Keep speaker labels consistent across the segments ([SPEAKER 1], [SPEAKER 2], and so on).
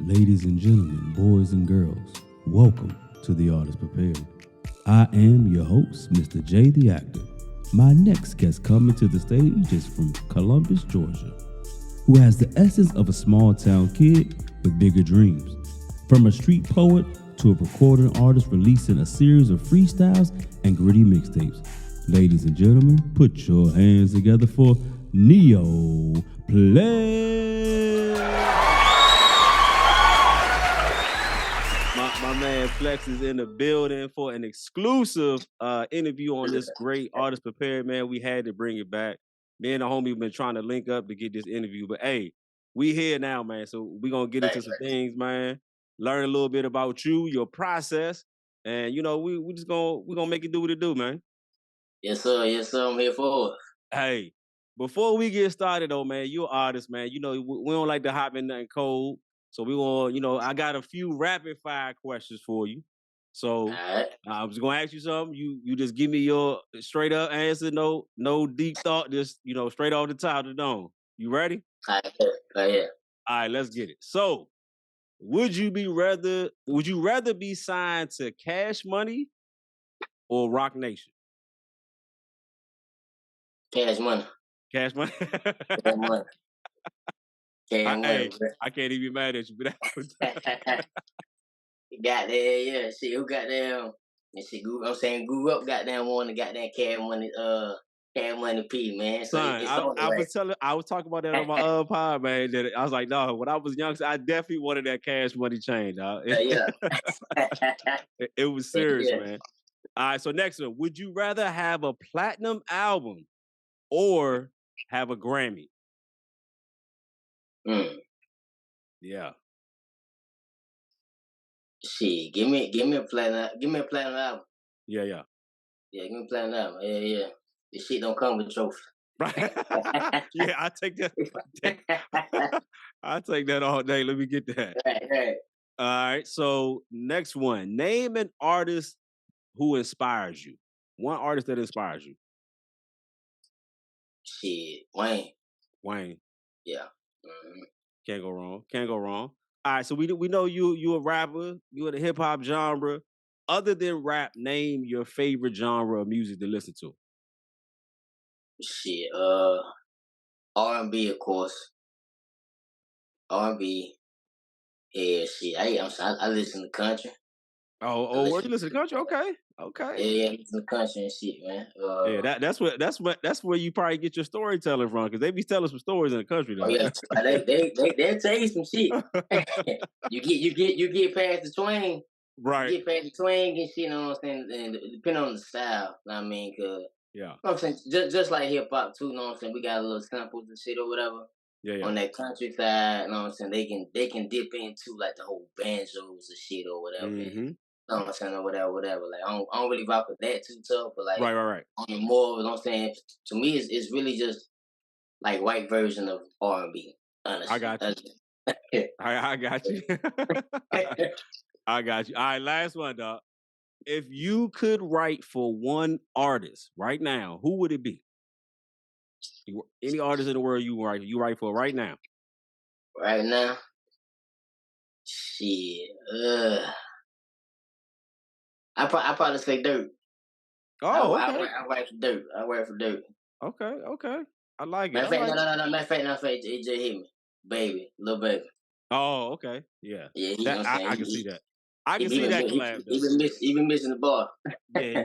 [SPEAKER 1] Ladies and gentlemen, boys and girls, welcome to The Artist Prepared. I am your host, Mr. J the Actor. My next guest coming to the stage is from Columbus, Georgia, who has the essence of a small town kid with bigger dreams. From a street poet to a recording artist releasing a series of freestyles and gritty mixtapes. Ladies and gentlemen, put your hands together for Neaux Plex.
[SPEAKER 2] My man Flex is in the building for an exclusive interview on this great Artist Prepared, man. We had to bring it back. Me and the homie been trying to link up to get this interview, but hey, we here now, man. So we gonna get into some things, man. Learn a little bit about you, your process, and you know we just gonna make it do what it do, man.
[SPEAKER 3] Yes, sir. Yes, sir. I'm here for it.
[SPEAKER 2] Hey, before we get started though, man, you're an artist, man. You know we don't like to hop in nothing cold. So we want, I got a few rapid fire questions for you. So
[SPEAKER 3] All
[SPEAKER 2] I was gonna ask you something. You just give me your straight up answer, no deep thought, just straight off the top of the dome. You ready?
[SPEAKER 3] right. Yeah.
[SPEAKER 2] All right, let's get it. So would you rather be signed to Cash Money or Rock Nation?
[SPEAKER 3] Cash money.
[SPEAKER 2] Cash Money.
[SPEAKER 3] Cash money. Cash money.
[SPEAKER 2] I can't even be mad at you, but
[SPEAKER 3] Goddamn, yeah. Shit, who goddamn? And shit, grew up goddamn wanting goddamn cash money P, man. So
[SPEAKER 2] son, I was talking about that on my other pod, man. That I was like, no, when I was young, I definitely wanted that Cash Money change.
[SPEAKER 3] Yeah.
[SPEAKER 2] It was serious,
[SPEAKER 3] Yeah.
[SPEAKER 2] man. All right, so next one. Would you rather have a platinum album or have a Grammy? Yeah.
[SPEAKER 3] Shit, give me a platinum album.
[SPEAKER 2] Yeah.
[SPEAKER 3] Yeah, give me a platinum album. Yeah. This shit don't come with trophy.
[SPEAKER 2] Right. Yeah, I take that. I take that all day. Let me get that.
[SPEAKER 3] Right.
[SPEAKER 2] All right. So next one. Name an artist who inspires you. One artist that inspires you.
[SPEAKER 3] Shit, Wayne. Yeah.
[SPEAKER 2] Mm-hmm. Can't go wrong. All right, so we know you a rapper, you in the hip hop genre. Other than rap, name your favorite genre of music to listen to.
[SPEAKER 3] Shit, R&B, of course. R&B. Yeah, shit. I listen to country.
[SPEAKER 2] Oh, where you listen to country? Okay.
[SPEAKER 3] Yeah, I listen to country and shit, man.
[SPEAKER 2] Yeah, that's where you probably get your storytelling from, because they be telling some stories in the country, though.
[SPEAKER 3] Oh yeah, they'll tell you some shit. you get past the twang,
[SPEAKER 2] right?
[SPEAKER 3] You get past the twang and shit. You know what I'm saying? And depending on the style, I mean, cause
[SPEAKER 2] yeah,
[SPEAKER 3] you know what I'm saying, just like hip hop too. You know what I'm saying? We got a little samples and shit or whatever.
[SPEAKER 2] Yeah.
[SPEAKER 3] On that country side, you know what I'm saying? They can dip into like the whole banjos and shit or whatever.
[SPEAKER 2] Mm-hmm.
[SPEAKER 3] You know what I'm saying, or whatever. Like I don't really rock with that too tough, but like
[SPEAKER 2] right.
[SPEAKER 3] On the more, you know what I'm saying? To me, it's really just like white version of R&B. Honestly,
[SPEAKER 2] I got you. I got you. I got you. All right, last one, dog. If you could write for one artist right now, who would it be? Any artist in the world you write for right now?
[SPEAKER 3] Right now, shit. I probably say Dirt.
[SPEAKER 2] Oh, okay.
[SPEAKER 3] I write for Dirt. I write for Dirt.
[SPEAKER 2] Okay. I like it.
[SPEAKER 3] Matter of fact, no. Matter of fact, it just hit me, baby, little baby.
[SPEAKER 2] Oh, okay. Yeah.
[SPEAKER 3] Yeah,
[SPEAKER 2] I can see that. I can see that collab, though.
[SPEAKER 3] He been missing the bar.
[SPEAKER 2] Yeah.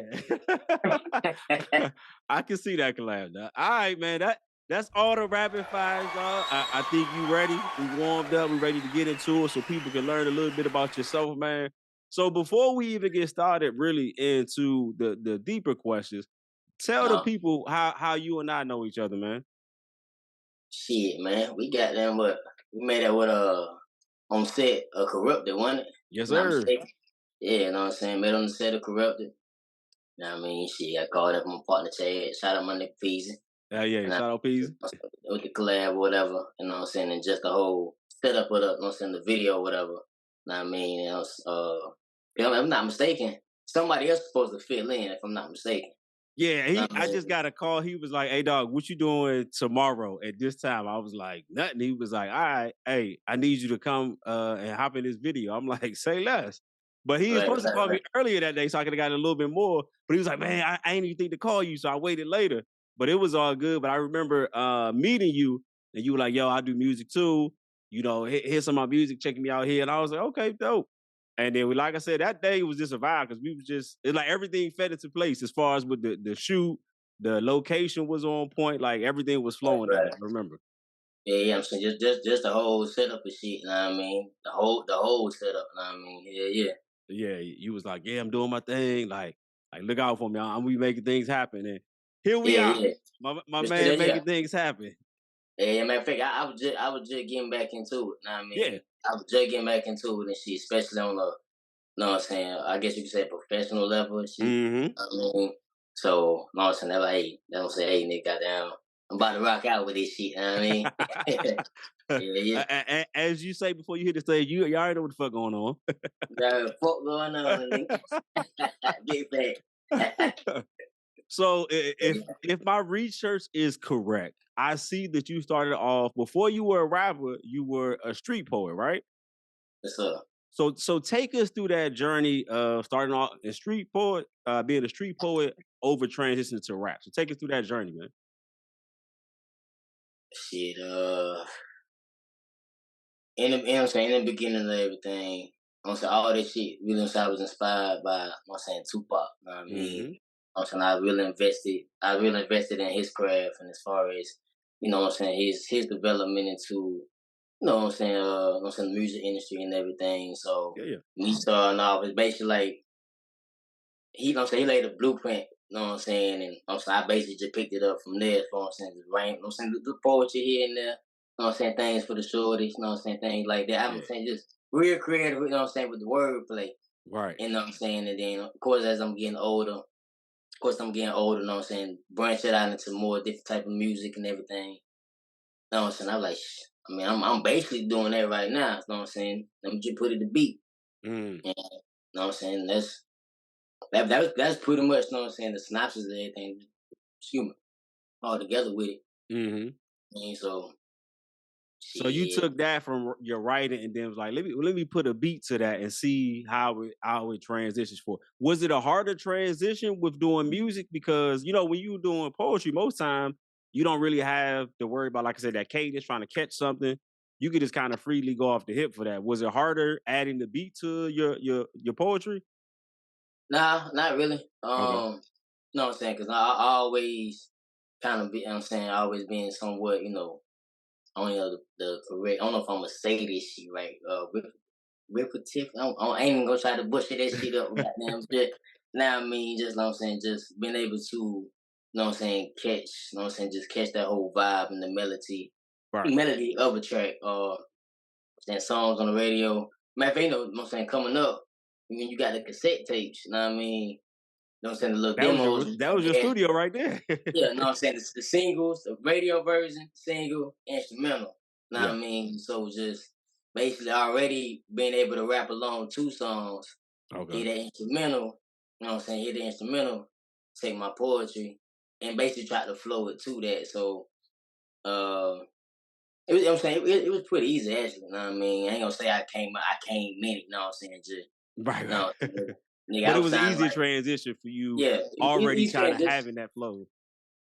[SPEAKER 2] I can see that collab, though. All right, man. That's all the rapid fires, dog. I think you ready. We warmed up. We ready to get into it so people can learn a little bit about yourself, man. So before we even get started really into the deeper questions, tell the people how you and I know each other, man.
[SPEAKER 3] Shit, man. We got them we made that with on set of Corrupted, wasn't it?
[SPEAKER 2] Yes, sir.
[SPEAKER 3] Yeah, you know what I'm saying? Made on the set of Corrupted. You know what I mean? Shit, I called up my partner Chad. Shout out my nigga Peasy.
[SPEAKER 2] Yeah, shout out Peasy.
[SPEAKER 3] With the collab or whatever, you know what I'm saying? And just the whole setup of you know what I'm saying, the video or whatever. You know what I mean? If I'm not mistaken, somebody else is supposed to fill in, if I'm not mistaken.
[SPEAKER 2] Yeah,
[SPEAKER 3] I
[SPEAKER 2] I
[SPEAKER 3] mean,
[SPEAKER 2] just got a call. He was like, "Hey, dog, what you doing tomorrow at this time?" I was like, "Nothing." He was like, "All right, hey, I need you to come and hop in this video." I'm like, "Say less." But he was
[SPEAKER 3] right,
[SPEAKER 2] supposed to
[SPEAKER 3] right,
[SPEAKER 2] call
[SPEAKER 3] right,
[SPEAKER 2] me earlier that day, so I could have got a little bit more. But he was like, "Man, I ain't even think to call you," so I waited later. But it was all good. But I remember meeting you, and you were like, "Yo, I do music too. You know, here's some of my music. Checking me out here." And I was like, "Okay, dope." And then like I said, that day was just a vibe because we was just it's like everything fed into place as far as with the shoot, the location was on point, like everything was
[SPEAKER 3] right,
[SPEAKER 2] flowing that day.
[SPEAKER 3] right.
[SPEAKER 2] I remember.
[SPEAKER 3] Yeah, yeah, I'm saying just the whole setup and shit. You know what I mean? The whole setup. You know what I mean? Yeah, yeah,
[SPEAKER 2] Yeah, you was like, yeah, I'm doing my thing. Like look out for me. I'm we making things happen. And here we
[SPEAKER 3] yeah,
[SPEAKER 2] are.
[SPEAKER 3] yeah.
[SPEAKER 2] My
[SPEAKER 3] But still,
[SPEAKER 2] man
[SPEAKER 3] yeah.
[SPEAKER 2] making things happen.
[SPEAKER 3] Yeah, yeah, matter of fact, I was just getting back into it. Know what I
[SPEAKER 2] Yeah.
[SPEAKER 3] mean? I was just getting back into it and shit, especially on the, know what I'm saying? I guess you could say professional level and shit.
[SPEAKER 2] Mm-hmm.
[SPEAKER 3] I mean, so, know what I'm saying? They're like, hey, they don't say, hey, nigga, goddamn, I'm about to rock out with this shit. Know what I mean? Yeah, yeah.
[SPEAKER 2] As you say before you hit the stage, you already know what the fuck going on.
[SPEAKER 3] Got fuck going on, nigga. Big fat.
[SPEAKER 2] So if
[SPEAKER 3] Yeah,
[SPEAKER 2] if my research is correct, I see that you started off before you were a rapper, you were a street poet, right?
[SPEAKER 3] what's up?
[SPEAKER 2] So take us through that journey of starting off a street poet, being a street poet over transitioning to rap. So take us through that journey, man.
[SPEAKER 3] Shit, in the, you know what I'm saying, in the beginning of everything, I'm saying all this shit really I was inspired by, you know what I'm saying, Tupac. You know what I mean?
[SPEAKER 2] Mm-hmm.
[SPEAKER 3] I'm saying I really invested in his craft and as far as, you know what I'm saying, his development into, you know what I'm saying, the music industry and everything. So
[SPEAKER 2] Yeah, yeah.
[SPEAKER 3] me starting off is basically like he, you know what I'm saying, he laid a blueprint, you know what I'm saying, and I'm saying I basically just picked it up from there, you know what I'm saying, just you know what I'm saying, the poetry here and there, you know what I'm saying, things for the shorties, you know what I'm saying, things like that. I'm
[SPEAKER 2] Yeah.
[SPEAKER 3] saying just real creative, you know what I'm saying, with the wordplay.
[SPEAKER 2] Right.
[SPEAKER 3] You know what I'm saying? And then of course as I'm getting older, you know what I'm saying, branch it out into more different type of music and everything. You know what I'm saying? I'm like, I'm basically doing that right now, you know what I'm saying? Let me just put it to beat.
[SPEAKER 2] Mm.
[SPEAKER 3] And, you know what I'm saying? That's pretty much, you know what I'm saying, the synopsis of everything. Excuse me, all together with it.
[SPEAKER 2] Mm-hmm.
[SPEAKER 3] And so,
[SPEAKER 2] So you
[SPEAKER 3] shit.
[SPEAKER 2] took that from your writing and then was like, let me put a beat to that and see how it transitions for. Was it a harder transition with doing music? Because when you doing poetry, most time you don't really have to worry about, like I said, that cadence trying to catch something. You could just kind of freely go off the hip for that. Was it harder adding the beat to your poetry?
[SPEAKER 3] Nah, not really.
[SPEAKER 2] Okay.
[SPEAKER 3] You know what I'm saying? Because I always kind of be, you know what I'm saying, always being somewhat, I don't know the correct, I don't know if I'm gonna say this shit right. Repetitive. I ain't even gonna try to butcher that shit up. Goddamn shit. Now I mean, just know what I'm saying, just being able to, know what I'm saying, catch, know what I'm saying, just catch that whole vibe and the
[SPEAKER 2] Right.
[SPEAKER 3] melody of a track, saying songs on the radio. Matter of fact, know what I'm saying, coming up, when you got the cassette tapes, you know what I mean? You know what I'm saying, the little
[SPEAKER 2] That was
[SPEAKER 3] demos,
[SPEAKER 2] your that was your
[SPEAKER 3] yeah,
[SPEAKER 2] studio right there.
[SPEAKER 3] yeah, you know what I'm saying, the singles, the radio version, single, instrumental. Know what
[SPEAKER 2] Yeah.
[SPEAKER 3] I mean? So just basically already being able to rap along two songs,
[SPEAKER 2] Okay.
[SPEAKER 3] hear the instrumental, you know what I'm saying, hear the instrumental, take my poetry, and basically try to flow it to that. So uh it was, you know what I'm saying, it was pretty easy actually, you know what I mean? I ain't gonna say I came in it, you know what I'm saying, just
[SPEAKER 2] Right,
[SPEAKER 3] no,
[SPEAKER 2] right.
[SPEAKER 3] nigga, I
[SPEAKER 2] But it
[SPEAKER 3] was
[SPEAKER 2] was an
[SPEAKER 3] sounding
[SPEAKER 2] easier
[SPEAKER 3] like,
[SPEAKER 2] transition for you
[SPEAKER 3] yeah,
[SPEAKER 2] already
[SPEAKER 3] easy
[SPEAKER 2] kind
[SPEAKER 3] and
[SPEAKER 2] of
[SPEAKER 3] just,
[SPEAKER 2] having that flow.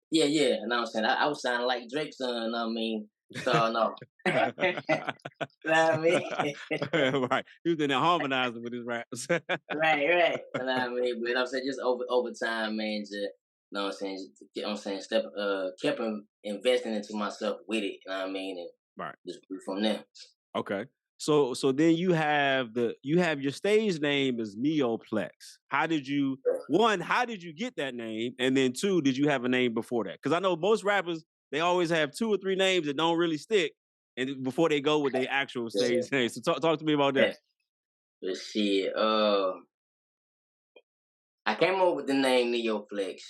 [SPEAKER 3] yeah, yeah, you know what I'm saying, I was sounding like Drake's son, you know what I mean? So no. You know what I mean?
[SPEAKER 2] Right. He was in there harmonizing with his raps.
[SPEAKER 3] Right, right. You know what I mean? But I'm saying just over time, man, just you know what I'm saying, just, you know what I'm saying, kept investing into myself with it, you know what I mean, and
[SPEAKER 2] Right.
[SPEAKER 3] just grew from there.
[SPEAKER 2] Okay. So then you have your stage name is Neaux Plex. How did you get that name? And then two, did you have a name before that? Because I know most rappers, they always have two or three names that don't really stick and before they go with their actual
[SPEAKER 3] Yeah,
[SPEAKER 2] stage name. So talk to me about
[SPEAKER 3] yeah.
[SPEAKER 2] that.
[SPEAKER 3] But shit, I came up with the name Neaux Plex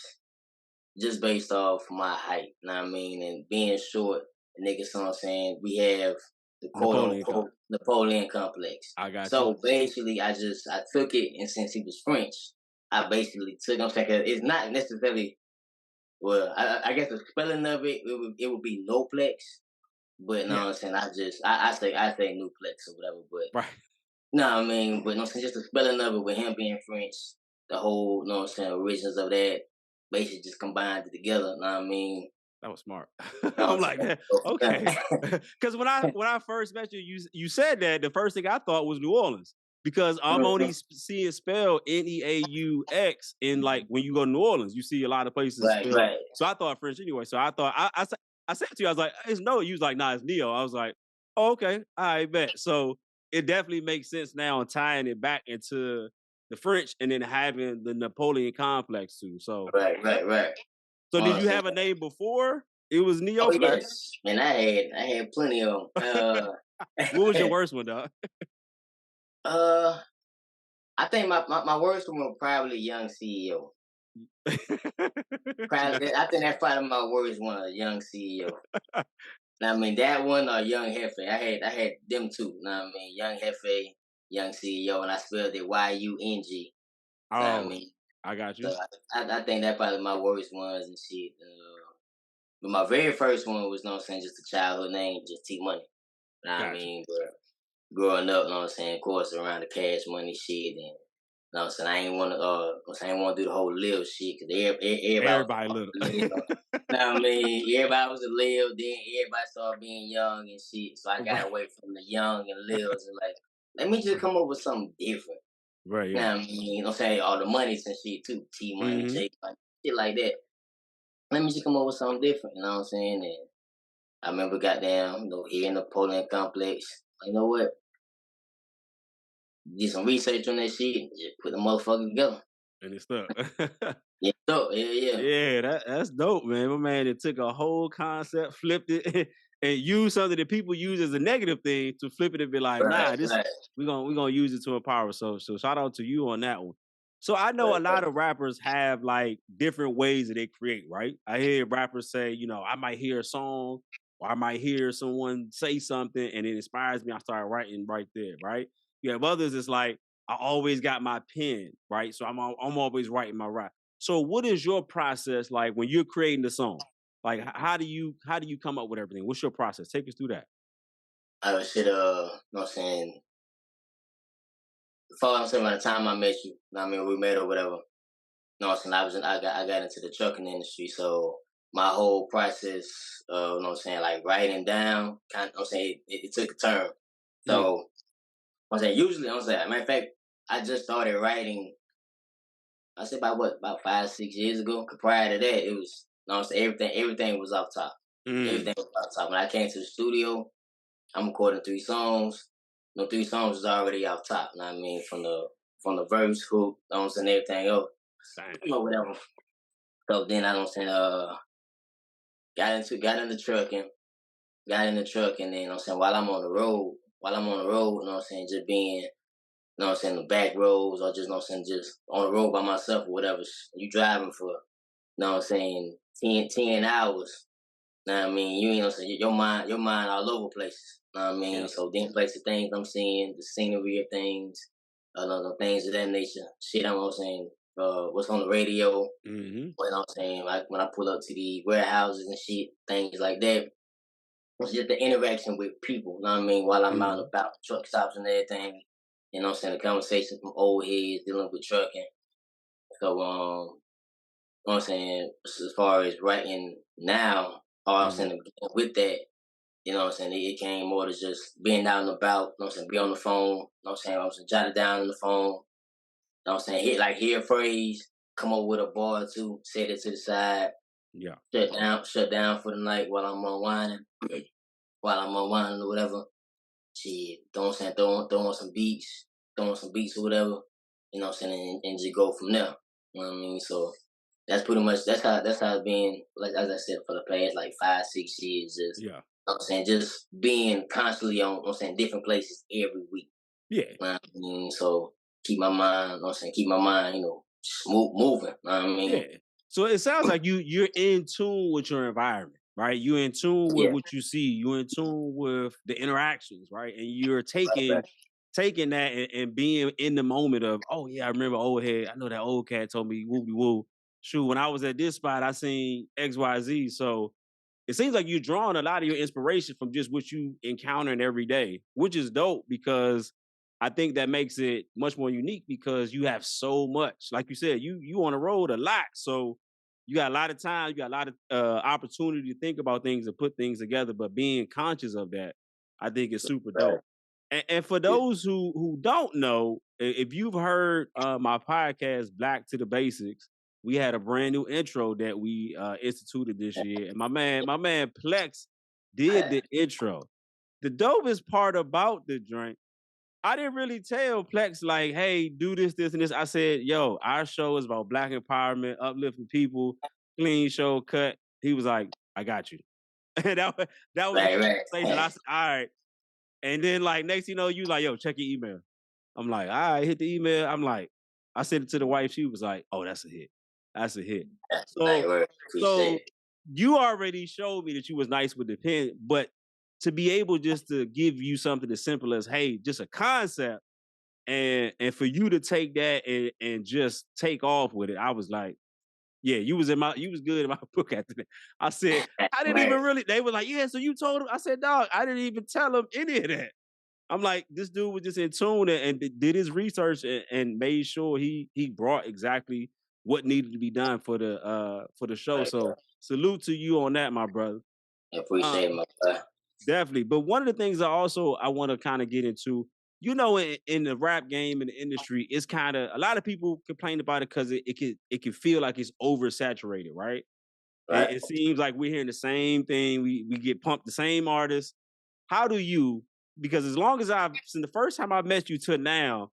[SPEAKER 3] just based off my height, you know what I mean, and being short, niggas, you know what I'm saying, we have the quote
[SPEAKER 2] Napoleon Cup.
[SPEAKER 3] unquote Napoleon complex.
[SPEAKER 2] I got you.
[SPEAKER 3] So basically, I took it, and since he was French, I basically took. I'm saying 'cause it's not necessarily well, I guess the spelling of it would be Neaux Plex, but no,
[SPEAKER 2] Yeah.
[SPEAKER 3] I'm saying I say Neaux Plex or whatever, but
[SPEAKER 2] Right.
[SPEAKER 3] no, I mean, but no, saying just the spelling of it with him being French, the whole, no, I'm saying origins of that basically just combined it together. Know what I mean,
[SPEAKER 2] That was smart.
[SPEAKER 3] no,
[SPEAKER 2] I'm
[SPEAKER 3] I'm
[SPEAKER 2] like,
[SPEAKER 3] saying,
[SPEAKER 2] okay. Because when I first met you, you said that the first thing I thought was New Orleans because I'm only seeing spelled Neaux in like when you go to New Orleans, you see a lot of places
[SPEAKER 3] right,
[SPEAKER 2] spelled.
[SPEAKER 3] right,
[SPEAKER 2] So I thought French anyway. So I thought I said to you, I was like, it's no. You was like, nah, it's Neo. I was like, oh, okay, I bet. So it definitely makes sense now and tying it back into the French and then having the Napoleon complex too. So
[SPEAKER 3] right.
[SPEAKER 2] so did you
[SPEAKER 3] Honestly,
[SPEAKER 2] have a name before? It was Neoplex.
[SPEAKER 3] oh yes, man, I had plenty of 'em.
[SPEAKER 2] What was your worst one, dog?
[SPEAKER 3] uh, I think my worst one was probably Young CEO. Probably, I think that's probably my worst one, Young CEO. I mean that one or Young Hefe. I had them two. Know what I mean, Young Hefe, Young CEO, and I spelled it Yung. Know what I
[SPEAKER 2] Oh,
[SPEAKER 3] mean?
[SPEAKER 2] I got
[SPEAKER 3] So
[SPEAKER 2] you.
[SPEAKER 3] I think that probably my worst ones and shit. But my very first one was, no, I'm saying, just a childhood name, just T Money. Know what I
[SPEAKER 2] Got you.
[SPEAKER 3] mean? But growing up, know what I'm saying, of course, around the cash money shit, and know what I'm saying, I ain't want to, I ain't want to do the whole Lil shit because everybody
[SPEAKER 2] Everybody
[SPEAKER 3] was
[SPEAKER 2] little.
[SPEAKER 3] Lil. Know what I mean? Everybody was a Lil, then everybody started being young and shit. So I got
[SPEAKER 2] Right.
[SPEAKER 3] away from the young and Lils and like, let me just come up with something different.
[SPEAKER 2] Right, yeah.
[SPEAKER 3] Know what I mean? You know what I'm saying? All the monies and shit too. T Money,
[SPEAKER 2] Mm-hmm.
[SPEAKER 3] J Money, shit like that. Let me just come up with something different, you know what I'm saying? And I remember goddamn, here in the Poland complex. You know what? Did some research on that shit and just put the motherfucker together.
[SPEAKER 2] And it's stuck.
[SPEAKER 3] Yeah, so, yeah.
[SPEAKER 2] Yeah, that's dope, man. My man it took a whole concept, flipped it, and used something that people use as a negative thing to flip it and be like, nah, this
[SPEAKER 3] Right.
[SPEAKER 2] we're gonna use it to empower. So shout out to you on that one. So I know a lot of rappers have like different ways that they create, right? I hear rappers say, I might hear a song or I might hear someone say something and it inspires me. I start writing right there, right? You have others, it's like I always got my pen, right? So I'm always writing my rap. So what is your process like when you're creating the song? Like how do you come up with everything? What's your process? Take us through that.
[SPEAKER 3] I was shit, you know what I'm saying? Before I'm saying by the time I met you, know what I mean, we met or whatever. You know what I'm saying? I got into the trucking industry, so my whole process, you know what I'm saying, like writing down, kind of, you know what I'm saying, it took a turn.
[SPEAKER 2] Mm.
[SPEAKER 3] So I'm saying usually I'm saying, matter of fact, I just started writing. I say about 5, 6 years ago. 'Cause prior to that, it was, you know what I'm saying, everything was off top.
[SPEAKER 2] Mm.
[SPEAKER 3] Everything was off top. When I came to the studio, I'm recording 3 songs. 3 songs was already off top. You know what I mean, from the verse, hook, you know what I'm saying, everything else,
[SPEAKER 2] Dang.
[SPEAKER 3] whatever. So then I don't saying got in the truck and then you know what I'm saying while I'm on the road, you know what I'm saying, just being, you know what I'm saying, the back roads or just, you know what I'm saying, just on the road by myself or whatever. You driving for, you know what I'm saying, 10 hours. Know what I mean, you know what I'm saying, your mind all over places. Know what I mean,
[SPEAKER 2] Yeah.
[SPEAKER 3] so then places, things I'm seeing, the scenery of things, the things of that nature. Shit, I'm saying, what's on the radio.
[SPEAKER 2] Mm-hmm.
[SPEAKER 3] You know what I'm saying, like when I pull up to the warehouses and shit, things like that. It's just the interaction with people, you know what I mean, while I'm out
[SPEAKER 2] Mm-hmm.
[SPEAKER 3] and about, truck stops and everything. You know what I'm saying, the conversation from old heads dealing with trucking. So, you know what I'm saying, as far as writing now, all I'm
[SPEAKER 2] Mm-hmm.
[SPEAKER 3] saying, with that, you know what I'm saying, it came more to just being out and about, you know what I'm saying, be on the phone, you know what I'm saying, I was jot it down on the phone, you know what I'm saying, hear a phrase, come up with a bar or two, set it to the side,
[SPEAKER 2] Yeah.
[SPEAKER 3] shut down for the night while I'm unwinding or whatever. Shit, throw on some beats or whatever, you know what I'm saying, and just go from there. You know what I mean? So that's pretty much that's how it's been, like as I said, for the past like 5, 6 years, just,
[SPEAKER 2] Yeah.
[SPEAKER 3] you know what I'm saying, just being constantly on, you know what I'm saying, different places every week.
[SPEAKER 2] Yeah.
[SPEAKER 3] You know what I mean? So keep my mind, you know what I'm saying, keep my mind, moving. You know what I mean?
[SPEAKER 2] Yeah. So it sounds like you're in tune with your environment, right? You're in tune with
[SPEAKER 3] Yeah.
[SPEAKER 2] what you see. You're in tune with the interactions, right? And you're
[SPEAKER 3] Right.
[SPEAKER 2] taking that and being in the moment of, oh yeah, I remember old head. I know that old cat told me woo woo. shoot, when I was at this spot, I seen XYZ. So it seems like you're drawing a lot of your inspiration from just what you encountering every day, which is dope because I think that makes it much more unique because you have so much. Like you said, you on the road a lot. So you got a lot of time, you got a lot of opportunity to think about things and put things together, but being conscious of that, I think is super
[SPEAKER 3] Right.
[SPEAKER 2] dope. And for those who don't know, if you've heard my podcast, Black to the Basics, we had a brand new intro that we instituted this year, and my man Plex did the intro. The dopest part about the joint, I didn't really tell Plex like, "Hey, do this, this, and this." I said, "Yo, our show is about Black empowerment, uplifting people, clean show cut." He was like, "I got you," and that was the conversation. I said, "All right." And then like next you know, you like, "Yo, check your email." I'm like, "All right," hit the email. I'm like, I sent it to the wife. She was like, "Oh, that's a hit. That's a hit." So, so you already showed me that you was nice with the pen, but to be able just to give you something as simple as, hey, just a concept, and for you to take that and just take off with it, I was like, yeah, you was good in my book after that. I said, I didn't even really, they were like, yeah, so you told him. I said, dog, I didn't even tell him any of that. I'm like, this dude was just in tune and did his research and made sure he brought exactly what needed to be done for the show. So salute to you on that, my brother.
[SPEAKER 3] I appreciate it, my brother.
[SPEAKER 2] Definitely. But one of the things I want to kind of get into, you know, in the rap game in the industry, it's kind of a lot of people complain about it because it can feel like it's oversaturated, right? It seems like we're hearing the same thing. We get pumped the same artists. How do you? Because as long as since the first time I met you to now,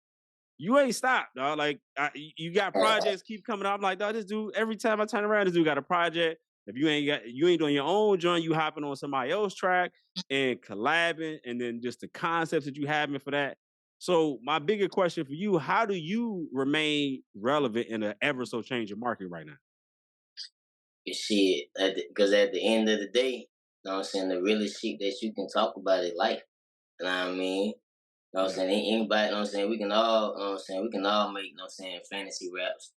[SPEAKER 2] you ain't stopped, dog. Like you got projects keep coming out. I'm like, dog, this dude. Every time I turn around, this dude got a project. If you ain't doing your own joint, you hopping on somebody else's track and collabing, and then just the concepts that you having for that. So my bigger question for you: how do you remain relevant in an ever so changing market right now?
[SPEAKER 3] Shit, because at the end of the day, you know what I'm saying, the realest shit that you can talk about is life. You know what I mean? You know what I'm saying? Anybody, you know what I'm saying? We can all, you know what I'm saying? We can all make, you know what I'm saying, fantasy raps,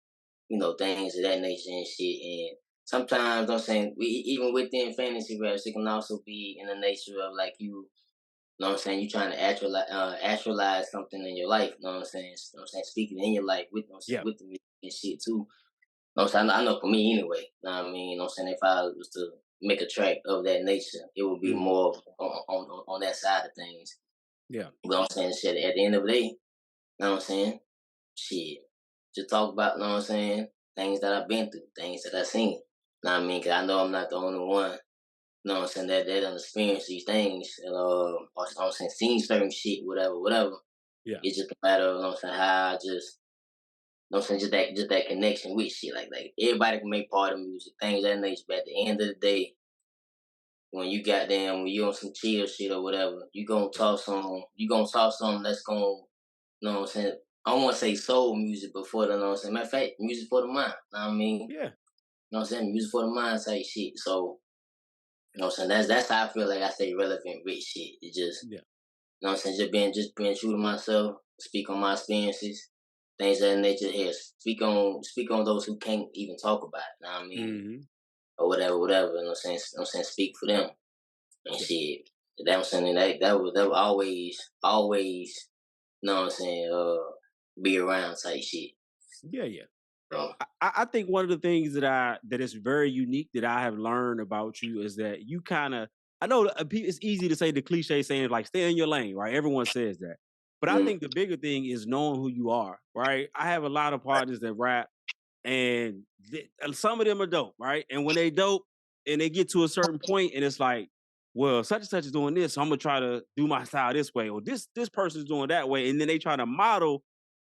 [SPEAKER 3] you know, things of that nature and shit. And sometimes, you know what I'm saying, we even within fantasy raps, it can also be in the nature of like you know what I'm saying, you trying to actualize something in your life, you know what I'm saying? You know what I'm saying? Speaking in your life with, you know what I'm saying,
[SPEAKER 2] Yeah.
[SPEAKER 3] with the music and shit too. You know what I'm saying? I know for me anyway, you know what I mean? You know what I'm saying? If I was to make a track of that nature, it would be more on that side of things.
[SPEAKER 2] Yeah.
[SPEAKER 3] You know what I'm saying? Shit, at the end of the day, you know what I'm saying? Shit. Just talk about, you know what I'm saying? Things that I've been through, things that I've seen. You know what I mean? Because I know I'm not the only one, you know what I'm saying, that done experienced these things, and, or, you know what I'm saying, seen certain shit, whatever.
[SPEAKER 2] Yeah.
[SPEAKER 3] It's just a matter of, you know what I'm saying, how I just, you know what I'm saying, just that connection with shit. Like everybody can make part of music, things of that nature. But at the end of the day, when you on some chill shit or whatever, you gonna talk something that's gonna, you know what I'm saying. I don't want to say soul music, but for the, you know what I'm saying. Matter of fact, music for the mind. You know what I mean,
[SPEAKER 2] Yeah.
[SPEAKER 3] you know what I'm saying, music for the mind type shit. So you know what I'm saying. That's how I feel like I stay relevant with shit. It just,
[SPEAKER 2] Yeah.
[SPEAKER 3] you know what I'm saying, just being true to myself, speak on my experiences, things of that nature. Here, speak on those who can't even talk about it. You know what I mean, or whatever. You know what I'm saying. You know what I'm saying, speak for them and shit. That was something that would always, you know what I'm saying, be around type shit.
[SPEAKER 2] Yeah. Yeah.
[SPEAKER 3] So,
[SPEAKER 2] I think one of the things that is very unique that I have learned about you is that you kind of I know it's easy to say the cliche saying like stay in your lane, right? Everyone says that, but I think the bigger thing is knowing who you are, right? I have a lot of partners that rap, and some of them are dope, right? And when they dope and they get to a certain point, and it's like, well, such and such is doing this, so I'm gonna try to do my style this way, or this person's doing that way, and then they try to model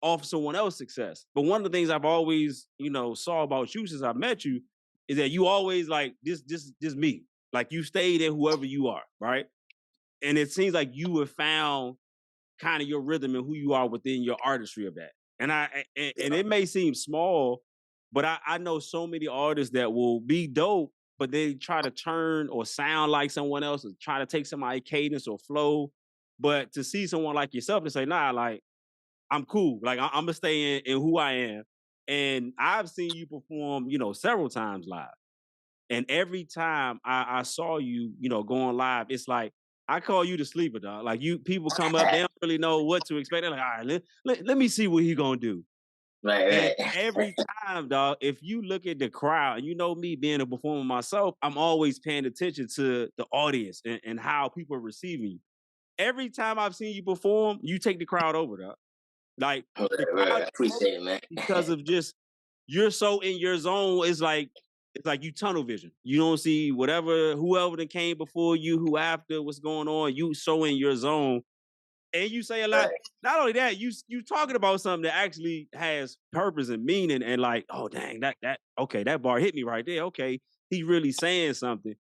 [SPEAKER 2] off someone else's success. But one of the things I've always, saw about you since I met you is that you always like this me. Like you stayed in whoever you are, right? And it seems like you have found kind of your rhythm and who you are within your artistry of that. And it may seem small, but I know so many artists that will be dope, but they try to turn or sound like someone else or try to take somebody's cadence or flow. But to see someone like yourself and say, nah, like I'm cool. Like I'm gonna stay in who I am. And I've seen you perform, several times live. And every time I saw you, going live, it's like I call you the sleeper, dog. Like people come up, they don't really know what to expect. They're like, all right, let me see what he gonna do. And
[SPEAKER 3] Right.
[SPEAKER 2] every time, dog, if you look at the crowd, and you know me being a performer myself, I'm always paying attention to the audience and how people are receiving you. Every time I've seen you perform, you take the crowd over, dog. Like the crowd
[SPEAKER 3] Appreciate it, man.
[SPEAKER 2] because of just you're so in your zone. It's like you tunnel vision. You don't see whoever that came before you, who after, what's going on. You so in your zone, and you say a lot.
[SPEAKER 3] Right.
[SPEAKER 2] Not only that, you talking about something that actually has purpose and meaning, and like, oh dang, that okay, that bar hit me right there. Okay, he really saying something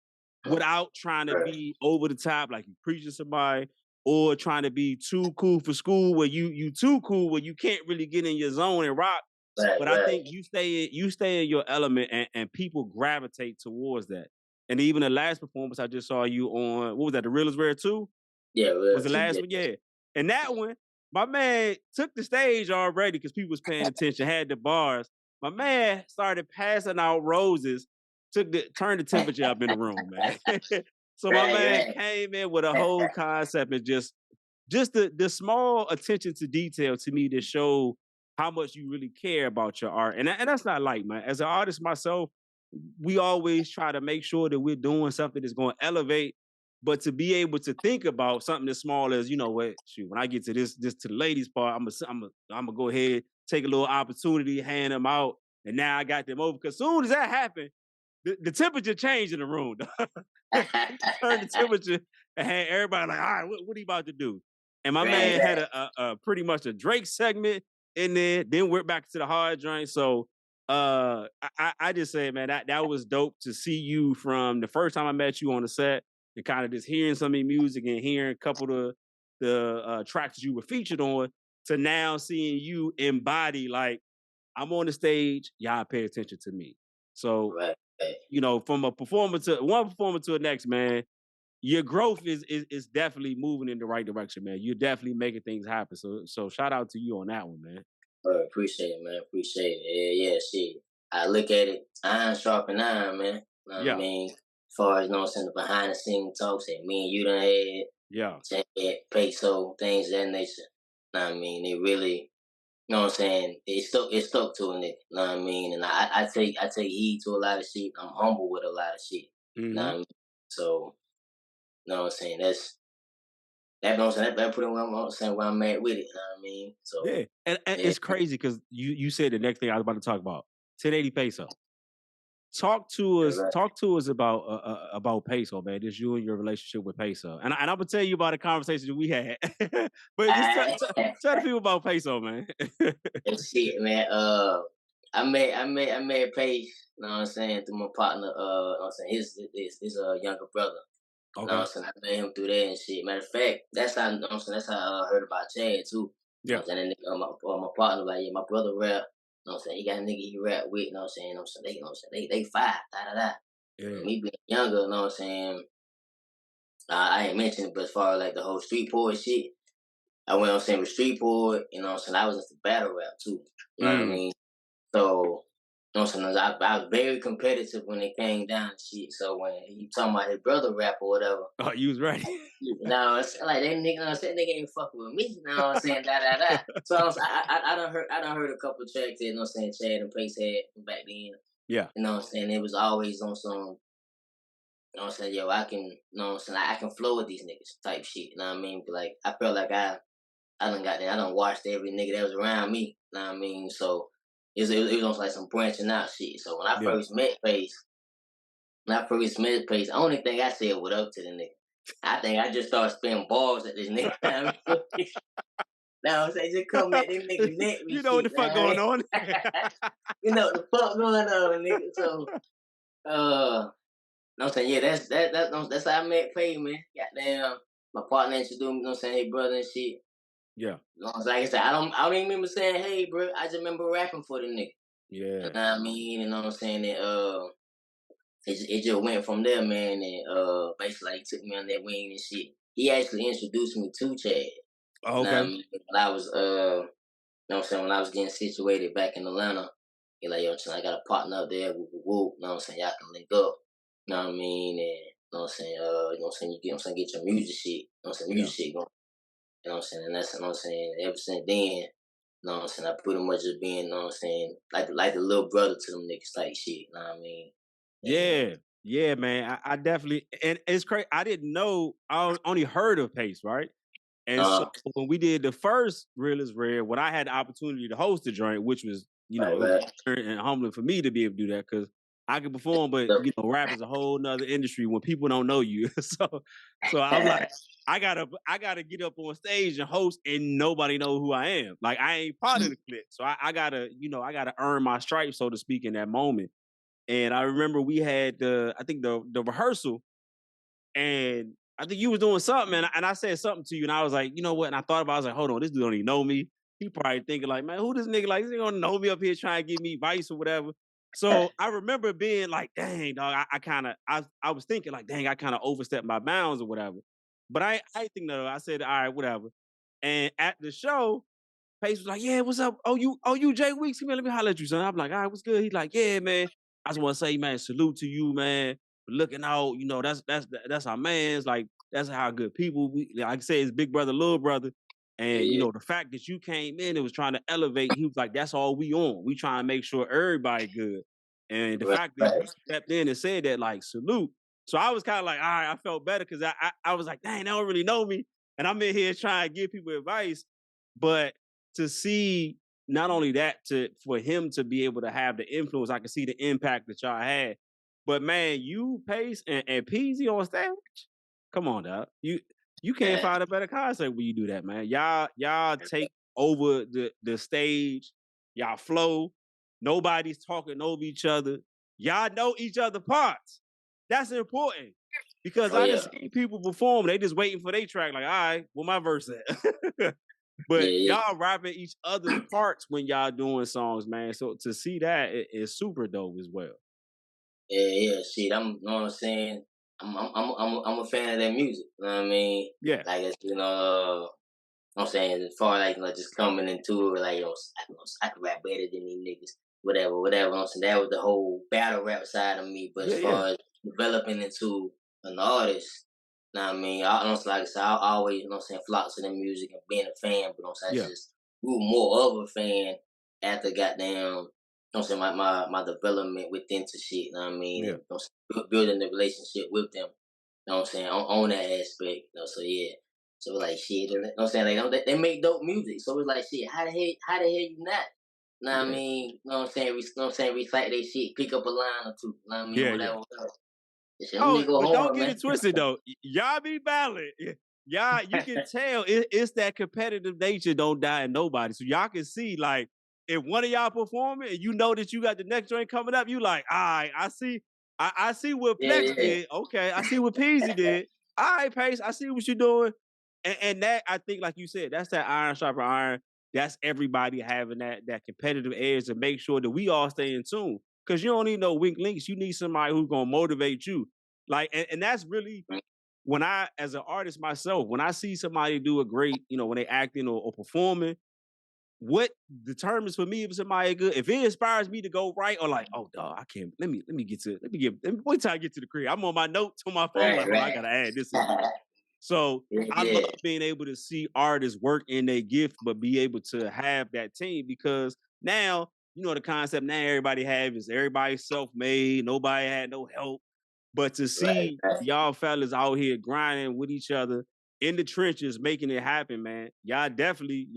[SPEAKER 2] without trying to
[SPEAKER 3] Right.
[SPEAKER 2] be over the top, like you preaching somebody, or trying to be too cool for school, where you too cool, where you can't really get in your zone and rock. But I
[SPEAKER 3] Right.
[SPEAKER 2] think you stay in your element, and people gravitate towards that. And even the last performance I just saw you on, what was that? The Real is Rare 2?
[SPEAKER 3] Yeah,
[SPEAKER 2] Was
[SPEAKER 3] real
[SPEAKER 2] the
[SPEAKER 3] too.
[SPEAKER 2] last
[SPEAKER 3] Yeah.
[SPEAKER 2] one? Yeah. And that one, my man took the stage already because people was paying attention, had the bars. My man started passing out roses, turned the temperature up in the room, man. So my man
[SPEAKER 3] Right.
[SPEAKER 2] came in with a whole concept, and just the small attention to detail to me to show how much you really care about your art. And that's not light, man. As an artist myself, we always try to make sure that we're doing something that's going to elevate. But to be able to think about something as small as, what, shoot, when I get to this to the ladies part, I'm gonna go ahead, take a little opportunity, hand them out, and now I got them over. Because soon as that happened, the temperature changed in the room. Turned the temperature and had everybody like, all right, what are you about to do? And my man had a pretty much a Drake segment in there. Then we're back to the hard joint. So I just say, man, that was dope to see you from the first time I met you on the set, and kind of just hearing some of your music and hearing a couple of the tracks that you were featured on, to now seeing you embody, like, I'm on the stage, y'all pay attention to me. So,
[SPEAKER 3] Right.
[SPEAKER 2] from a performer to one performer to the next, man, your growth is definitely moving in the right direction, man. You're definitely making things happen. So shout out to you on that one, man.
[SPEAKER 3] Appreciate it, man. Appreciate it. Yeah, shit. I look at it, iron sharpen iron, man. Know what I
[SPEAKER 2] Yeah,
[SPEAKER 3] mean? As far as, you know what I'm saying, the behind the scene talks that me and you done had,
[SPEAKER 2] yeah,
[SPEAKER 3] Chad, peso, things of that nature. Know what I mean? It really, you know what I'm saying? It stuck to a nigga. Know what I mean? And I take heed to a lot of shit. I'm humble with a lot of shit. Know
[SPEAKER 2] hmm
[SPEAKER 3] what I mean? So, you know what I'm saying? That, you know what I'm saying? That put it where I'm saying where I'm at with it. Know what I mean? So,
[SPEAKER 2] yeah. And
[SPEAKER 3] yeah.
[SPEAKER 2] it's crazy because you said the next thing I was about to talk about, 1080 peso. Talk to us about peso, man. Just you and your relationship with peso, and I'm gonna tell you about a conversation that we had. But just tell the people about peso, man.
[SPEAKER 3] And shit, man. I met Paige. You know what I'm saying, through my partner. You know what I'm saying, his younger brother. You know what
[SPEAKER 2] Okay.
[SPEAKER 3] I'm saying, I met him through there and shit. Matter of fact, that's how, you know what I'm saying, that's how I heard about Chad too. You know
[SPEAKER 2] Yeah.
[SPEAKER 3] what I'm saying, that nigga, my partner, like, yeah, my brother rap. You know what I'm saying, he got a nigga he rap with. You know what I'm saying, they, you know what I'm saying, they five, da da da.
[SPEAKER 2] Yeah.
[SPEAKER 3] Me being younger, you know what I'm saying, I ain't mentioned it, but as far as like the whole street poet shit, I went on saying with street poet. You know what I'm saying, I was into battle rap too. You know what I
[SPEAKER 2] Mm.
[SPEAKER 3] mean? So, you know what I'm saying, I was very competitive when it came down to shit. So when he talking about his brother rap or whatever,
[SPEAKER 2] Oh, you was ready.
[SPEAKER 3] you know, it's like that nigga, you know what I'm saying, nigga ain't fucking with me. You know what I'm saying, da da da. So I done heard a couple of tracks that, you know what I'm saying, Chad and Pace had back then.
[SPEAKER 2] Yeah.
[SPEAKER 3] You know what I'm saying, it was always on some, you know what I'm saying, yo, I can, you know what I'm saying, I can flow with these niggas type shit. You know what I mean? But like, I felt like I done got there. I done watched every nigga that was around me. You know what I mean? So it was almost like some branching out shit. So when I
[SPEAKER 2] Yeah.
[SPEAKER 3] first met Pace, I only think I said what up to the nigga. I think I just started spitting balls at this nigga. I mean, now I'm saying, just come at this nigga neck with
[SPEAKER 2] You know what
[SPEAKER 3] shit.
[SPEAKER 2] the fuck going on?
[SPEAKER 3] You know what the fuck going on, nigga. So know what I'm saying, yeah, that's how I met Pace, man. Goddamn, my partner introduced me, you know what I'm saying, hey brother and shit.
[SPEAKER 2] Yeah.
[SPEAKER 3] Like I said, I don't even remember saying hey, bro. I just remember rapping for the nigga. You
[SPEAKER 2] Yeah.
[SPEAKER 3] know what I mean? You know what I'm saying? And it just went from there, man. And basically, like, he took me on that wing and shit. He actually introduced me to Chad.
[SPEAKER 2] Oh,
[SPEAKER 3] You know what I
[SPEAKER 2] okay.
[SPEAKER 3] mean? When I was you know what I'm saying, when I was getting situated back in Atlanta. He like, yo, I got a partner up there, whoop, whoop, whoop, you know what I'm saying? Y'all can link up. You know what I mean? And you know what I'm saying, you get get your music shit, you know what I'm saying,
[SPEAKER 2] Yeah.
[SPEAKER 3] music shit going. You know what I'm saying? And that's, you know what I'm saying, ever since then, you know what I'm saying, I pretty much just been, you know what I'm saying, like the little brother to them niggas type shit, you know what I mean? And
[SPEAKER 2] Yeah, man. I definitely, and it's crazy. I didn't know. Only heard of Pace, right? And so when we did the first Real is Rare, when I had the opportunity to host the joint, which was, it was and humbling for me to be able to do that because I can perform, but rap is a whole nother industry when people don't know you. so I'm like, I gotta get up on stage and host and nobody know who I am. Like I ain't part of the clique. So I gotta, I gotta earn my stripes, so to speak, in that moment. And I remember we had the rehearsal, and I think you was doing something, and I said something to you, and I was like, you know what? And I thought about it, I was like, hold on, this dude don't even know me. He probably thinking like, man, who this nigga? Like, this nigga don't know me up here trying to give me advice or whatever. So I remember being like, dang, dog, I was thinking like, dang, I kind of overstepped my bounds or whatever. But I think no, I said, all right, whatever. And at the show, Pace was like, yeah, what's up? Oh, you Jay Weeks? Come here, let me holler at you, son. I'm like, all right, what's good? He's like, yeah, man. I just want to say, man, salute to you, man, for looking out. That's our man's. Like, that's how good people. Like I say, it's big brother, little brother. And the fact that you came in and was trying to elevate, he was like, that's all we on. We trying to make sure everybody good. And the fact that you stepped in and said that, like, salute. So I was kind of like, all right, I felt better because I was like, dang, they don't really know me. And I'm in here trying to give people advice. But to see not only that, for him to be able to have the influence, I can see the impact that y'all had. But man, you Pace and Peasy on stage, come on, dog. You can't find a better concept when you do that, man. Y'all take over the stage, y'all flow. Nobody's talking over each other. Y'all know each other parts. That's important. Because I just see people perform, they just waiting for their track, like, all right, where my verse at? But y'all rapping each other's parts when y'all doing songs, man. So to see that is super dope as well.
[SPEAKER 3] Yeah, shit. You know what I'm saying? I'm a fan of that music. You know what I mean?
[SPEAKER 2] Yeah.
[SPEAKER 3] Like it's I'm saying as far like just coming into it, like I can rap better than these niggas, whatever. You know what I'm saying? That was the whole battle rap side of me. But as far as developing into an artist, know what I mean? I don't like I said, I always, flock to the music and being a fan, but I just grew more of a fan after goddamn, my development within to shit, you know what I mean?
[SPEAKER 2] Yeah.
[SPEAKER 3] And, building the relationship with them, you know what I'm saying, on that aspect, so yeah. So like shit, you know what I'm saying? Like they make dope music. So it's like shit, how the hell you not? Know what I mean? You know what I'm saying? Recite they shit, pick up a line or two, you know what I mean? Whatever.
[SPEAKER 2] Oh, but don't get it twisted though. Y'all be valid. Y'all, you can tell it's that competitive nature don't die in nobody. So y'all can see, like, if one of y'all performing and you know that you got the next joint coming up, you like, all right, I see what Plex did. Okay, I see what Peasy did. All right, Pace, I see what you're doing. And that, I think, like you said, that's that iron sharper iron. That's everybody having that competitive edge to make sure that we all stay in tune. Because you don't need no weak links. You need somebody who's gonna motivate you. Like, and that's really when I, as an artist myself, when I see somebody do a great, when they acting or performing, what determines for me if somebody good, if it inspires me to go right, or like, oh dog, I can't. Let me wait till I get to the crib. I'm on my notes on my phone, like, I gotta add this in. So I love being able to see artists work in their gift, but be able to have that team because now, the concept now everybody have is everybody self-made, nobody had no help. But to see y'all fellas out here grinding with each other in the trenches, making it happen, man, y'all definitely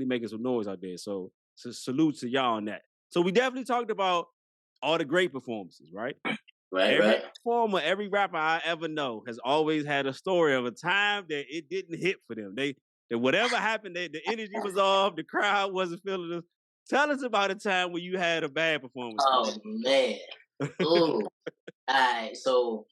[SPEAKER 2] making some noise out there. So salute to y'all on that. So we definitely talked about all the great performances, right? Every performer, every rapper I ever know has always had a story of a time that it didn't hit for them. That whatever happened, the energy was off, the crowd wasn't feeling us. Tell us about a time when you had a bad performance.
[SPEAKER 3] Oh man. Ooh. Alright, so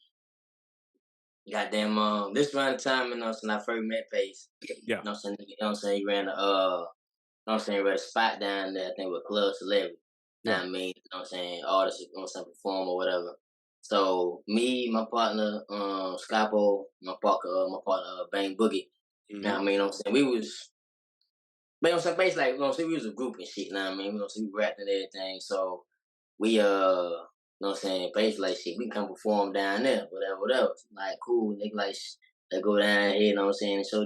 [SPEAKER 3] goddamn this around the time, when I first met Pace.
[SPEAKER 2] Yeah.
[SPEAKER 3] He ran he ran a spot down there, I think with Club Celebrity. Know what I mean? Artists, perform or whatever. So me, my partner, Scapo, my partner, Bang Boogie. Know what I mean? We was But so basically, like, we was a group and shit, you know what I mean? We rapped and everything, so we, you know what I'm saying, basically, like, shit, we can come perform down there, whatever. Like, cool, nigga, like, they go down here, you know what I'm saying, and show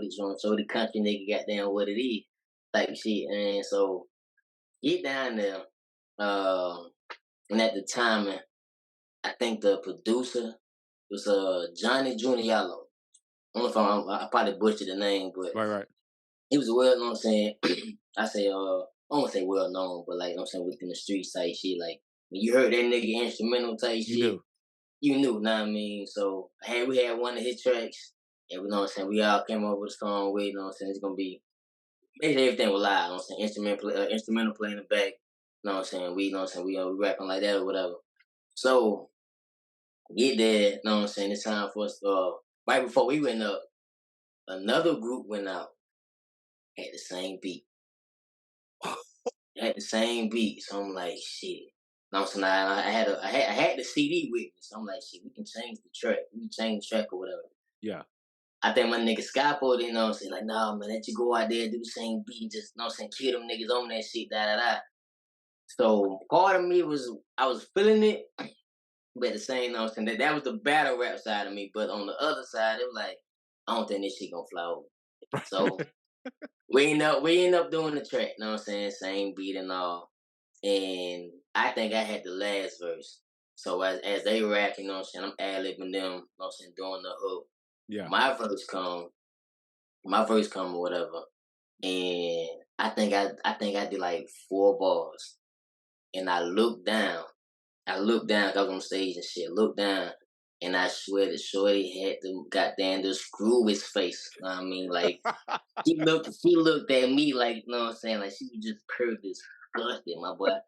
[SPEAKER 3] the country nigga goddamn what it is, type of shit, and so, get down there, and at the time, I think the producer was, Johnny Juniello. I don't know if I probably butchered the name, but
[SPEAKER 2] Right.
[SPEAKER 3] he was well known, saying, I say, I don't want to say well known, but like, you know what I'm saying, within the streets type shit. Like, when you heard that nigga instrumental type shit, you knew, know what I mean? So, we had one of his tracks, and we know what I'm saying, we all came up with a song with, you know what I'm saying, it's going to be, basically everything was live, you know what I'm saying, instrumental play in the back, you know what I'm saying, we rapping like that or whatever. So, get there, you know what I'm saying, it's time for us to, right before we went up, another group went out, had the same beat. Had the same beat, so I'm like, shit. No, so now I had the CD with me, so I'm like, shit, we can change the track. We can change the track or whatever.
[SPEAKER 2] Yeah.
[SPEAKER 3] I think my nigga Skypo, you know what I'm saying, like, nah, man, let you go out there, do the same beat, and just, you know what I'm saying, kill them niggas on that shit, da. So part of me I was feeling it, but at the same, you know what I'm saying, that was the battle rap side of me, but on the other side, it was like, I don't think this shit gonna fly over. So we end up doing the track, you know what I'm saying, same beat and all. And I think I had the last verse. So as they rap, you know what I'm saying, I'm ad-libbing them, you know what I'm saying, doing the hook.
[SPEAKER 2] Yeah.
[SPEAKER 3] My verse come or whatever. And I think I did like 4 bars. And I looked down. I looked down, 'cause I was on stage and shit. Looked down, and I swear the shorty had to goddamn to screw his face. You know what I mean? Like, she looked at me like, you know what I'm saying? Like, she was just pure disgusted, my boy.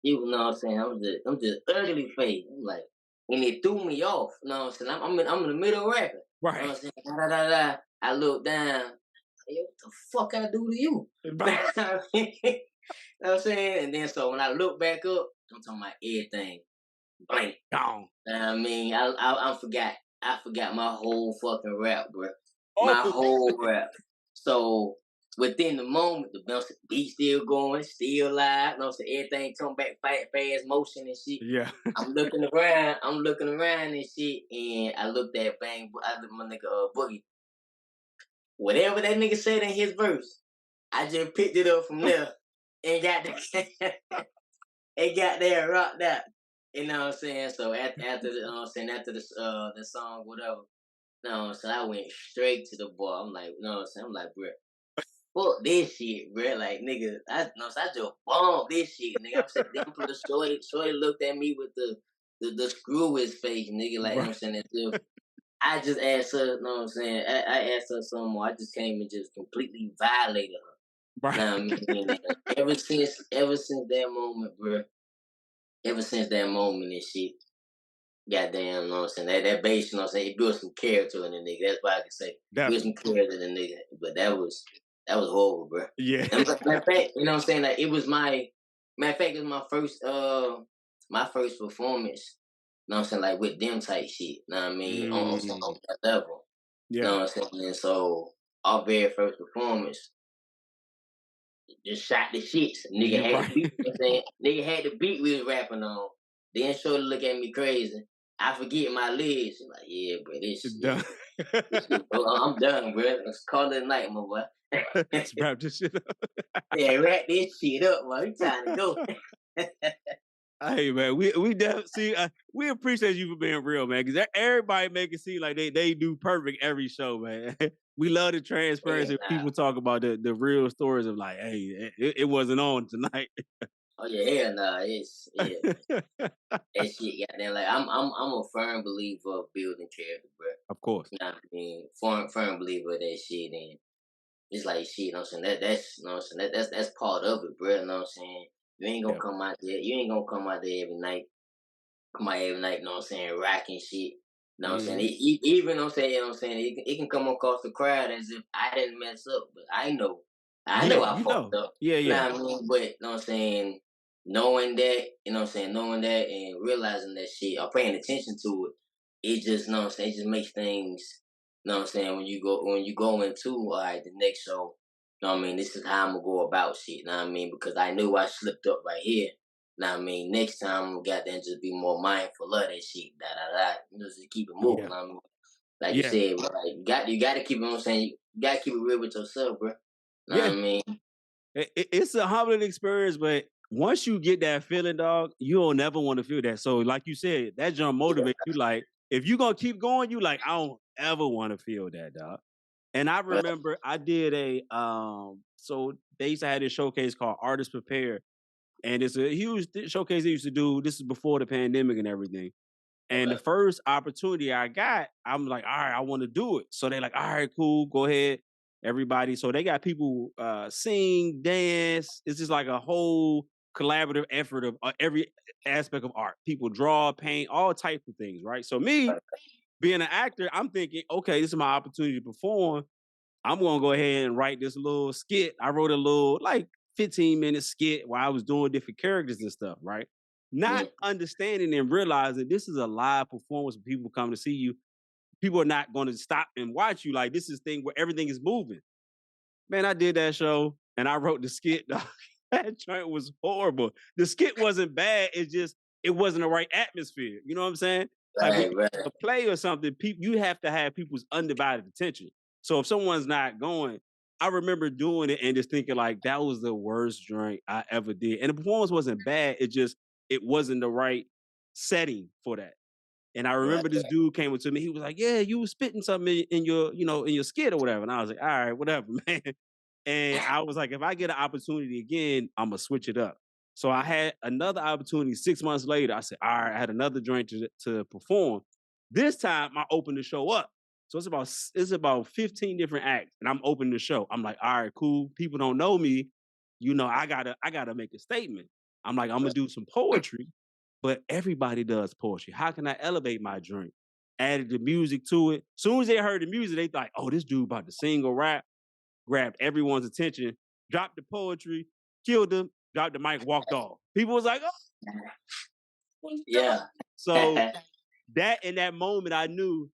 [SPEAKER 3] You know what I'm saying? I'm just ugly face. I'm like, and it threw me off. You know what I'm saying? I'm in the middle of rapping.
[SPEAKER 2] Right.
[SPEAKER 3] You know what I'm saying? Da. I look down. Hey, what the fuck I do to you? You know what I'm saying? And then so when I look back up, I'm talking about everything. Blank.
[SPEAKER 2] Gone.
[SPEAKER 3] I mean, I forgot my whole fucking rap, bro.
[SPEAKER 2] Oh.
[SPEAKER 3] My whole rap. So within the moment, the beat still going, still live. You know what I'm saying? Everything come back fast motion and shit.
[SPEAKER 2] Yeah.
[SPEAKER 3] I'm looking around and shit, and I looked at I looked at my nigga Boogie. Whatever that nigga said in his verse, I just picked it up from there and got there rocked out. You know what I'm saying? So after the, you know what I'm saying, after the song, whatever. No, so I went straight to the bar. I'm like, you know what I'm saying? I'm like, bro, fuck this shit, bro. Like, nigga, I just bombed this shit, nigga. I'm saying, then put a shorty looked at me with the screw his face, nigga. Like, you know what I'm saying? As if I just asked her, you know what I'm saying? I asked her something more. I just came and just completely violated her.
[SPEAKER 2] Right.
[SPEAKER 3] Now, I mean, ever since that moment, bro. Ever since that moment and shit, goddamn, you know what I'm saying? That bass, you know what I'm saying? It built some character in the nigga. That's what I can say. Built some character in the nigga. But that was horrible, bro.
[SPEAKER 2] Yeah.
[SPEAKER 3] And matter of fact, you know what I'm saying? Like, it was my my first performance, you know what I'm saying, like with them type shit. You know what I mean? On that level.
[SPEAKER 2] Yeah.
[SPEAKER 3] You know what I'm saying? And so our very first performance, just shot the shits. Nigga had the beat, you know what I'm saying? Nigga had the beat we was rapping on. Then Shorty look at me crazy. I forget my legs. She's like, yeah, bro, this
[SPEAKER 2] done.
[SPEAKER 3] I'm done, bro. Let's call it a night, my boy.
[SPEAKER 2] Let's wrap this shit up.
[SPEAKER 3] Yeah, wrap this shit up, man. You trying to go.
[SPEAKER 2] Hey man, we see we appreciate you for being real, man. Because everybody make it seem like they do perfect every show, man. We love the transparency.
[SPEAKER 3] Yeah,
[SPEAKER 2] People talk about the real stories of like, hey, it wasn't on tonight.
[SPEAKER 3] Oh yeah, hell nah. It's that shit. Goddamn, like I'm a firm believer of building character, bro.
[SPEAKER 2] Of course.
[SPEAKER 3] You know what I mean? Firm believer of that shit, and it's like shit. You know what I'm saying? That's you know what I'm saying. That's part of it, bro. You know what I'm saying? You ain't gonna come out there. You ain't gonna come out there every night. Come out every night. You know what I'm saying? Rocking shit. You know what I'm saying? Even you know what I'm saying, you know what I'm saying, it can come across the crowd as if I didn't mess up, but I know I fucked up.
[SPEAKER 2] Yeah.
[SPEAKER 3] You know what I mean? But you know what I'm saying, knowing that, you know what I'm saying, knowing that and realizing that shit or paying attention to it, it just, you know what I'm saying, it just makes things, you know what I'm saying, when you go into all right, the next show, know what I mean, this is how I'm gonna go about shit, you know what I mean? Because I knew I slipped up right here. Know what I mean? Next time I'm gonna goddamn just be more mindful of that shit. Da da da. You know, just keep it moving.
[SPEAKER 2] Yeah.
[SPEAKER 3] Know what I mean? Like you
[SPEAKER 2] Yeah.
[SPEAKER 3] said, bro, like you gotta keep, you know what I'm saying? You gotta keep it real with yourself, bro. Know what
[SPEAKER 2] Yeah.
[SPEAKER 3] I mean?
[SPEAKER 2] It's a humbling experience, but once you get that feeling, dog, you'll never want to feel that. So, like you said, that jump motivates you. Like, if you gonna keep going, you like, I don't ever want to feel that, dog. And I
[SPEAKER 3] Right,
[SPEAKER 2] remember I did so they used to have this showcase called Artists Prepare, and it's a huge showcase they used to do. This is before the pandemic and everything. And the
[SPEAKER 3] right,
[SPEAKER 2] first opportunity I got, I'm like, all right, I want to do it. So they're like, all right, cool, go ahead, everybody. So they got people sing, dance. It's just like a whole collaborative effort of every aspect of art. People draw, paint, all types of things, right? So me being an actor, I'm thinking, okay, this is my opportunity to perform. I'm gonna go ahead and write this little skit. I wrote a little like 15-minute skit while I was doing different characters and stuff, right? Not
[SPEAKER 3] mm,
[SPEAKER 2] understanding and realizing this is a live performance when people come to see you. People are not going to stop and watch you. Like this is thing where everything is moving. Man, I did that show and I wrote the skit. Dog. That joint was horrible. The skit wasn't bad. It wasn't the right atmosphere. You know what I'm saying? Like when
[SPEAKER 3] right,
[SPEAKER 2] you
[SPEAKER 3] right,
[SPEAKER 2] a play or something, you have to have people's undivided attention. So if someone's not going, I remember doing it and just thinking like that was the worst joint I ever did. And the performance wasn't bad. It wasn't the right setting for that. And I
[SPEAKER 3] right,
[SPEAKER 2] remember this dude came up to me. He was like, "Yeah, you was spitting something in your, in your skit or whatever." And I was like, "All right, whatever, man." And I was like, if I get an opportunity again, I'm gonna switch it up. So I had another opportunity 6 months later. I said, all right, I had another joint to perform. This time I opened the show up. So it's about 15 different acts, and I'm opening the show. I'm like, all right, cool. People don't know me. I gotta make a statement. I'm like, I'm gonna do some poetry, but everybody does poetry. How can I elevate my drink? Added the music to it. Soon as they heard the music, they thought, oh, this dude about to sing or rap, grabbed everyone's attention, dropped the poetry, killed them, dropped the mic, walked off. People was like, "Oh, what's up?"
[SPEAKER 3] yeah.
[SPEAKER 2] So that in that moment, I knew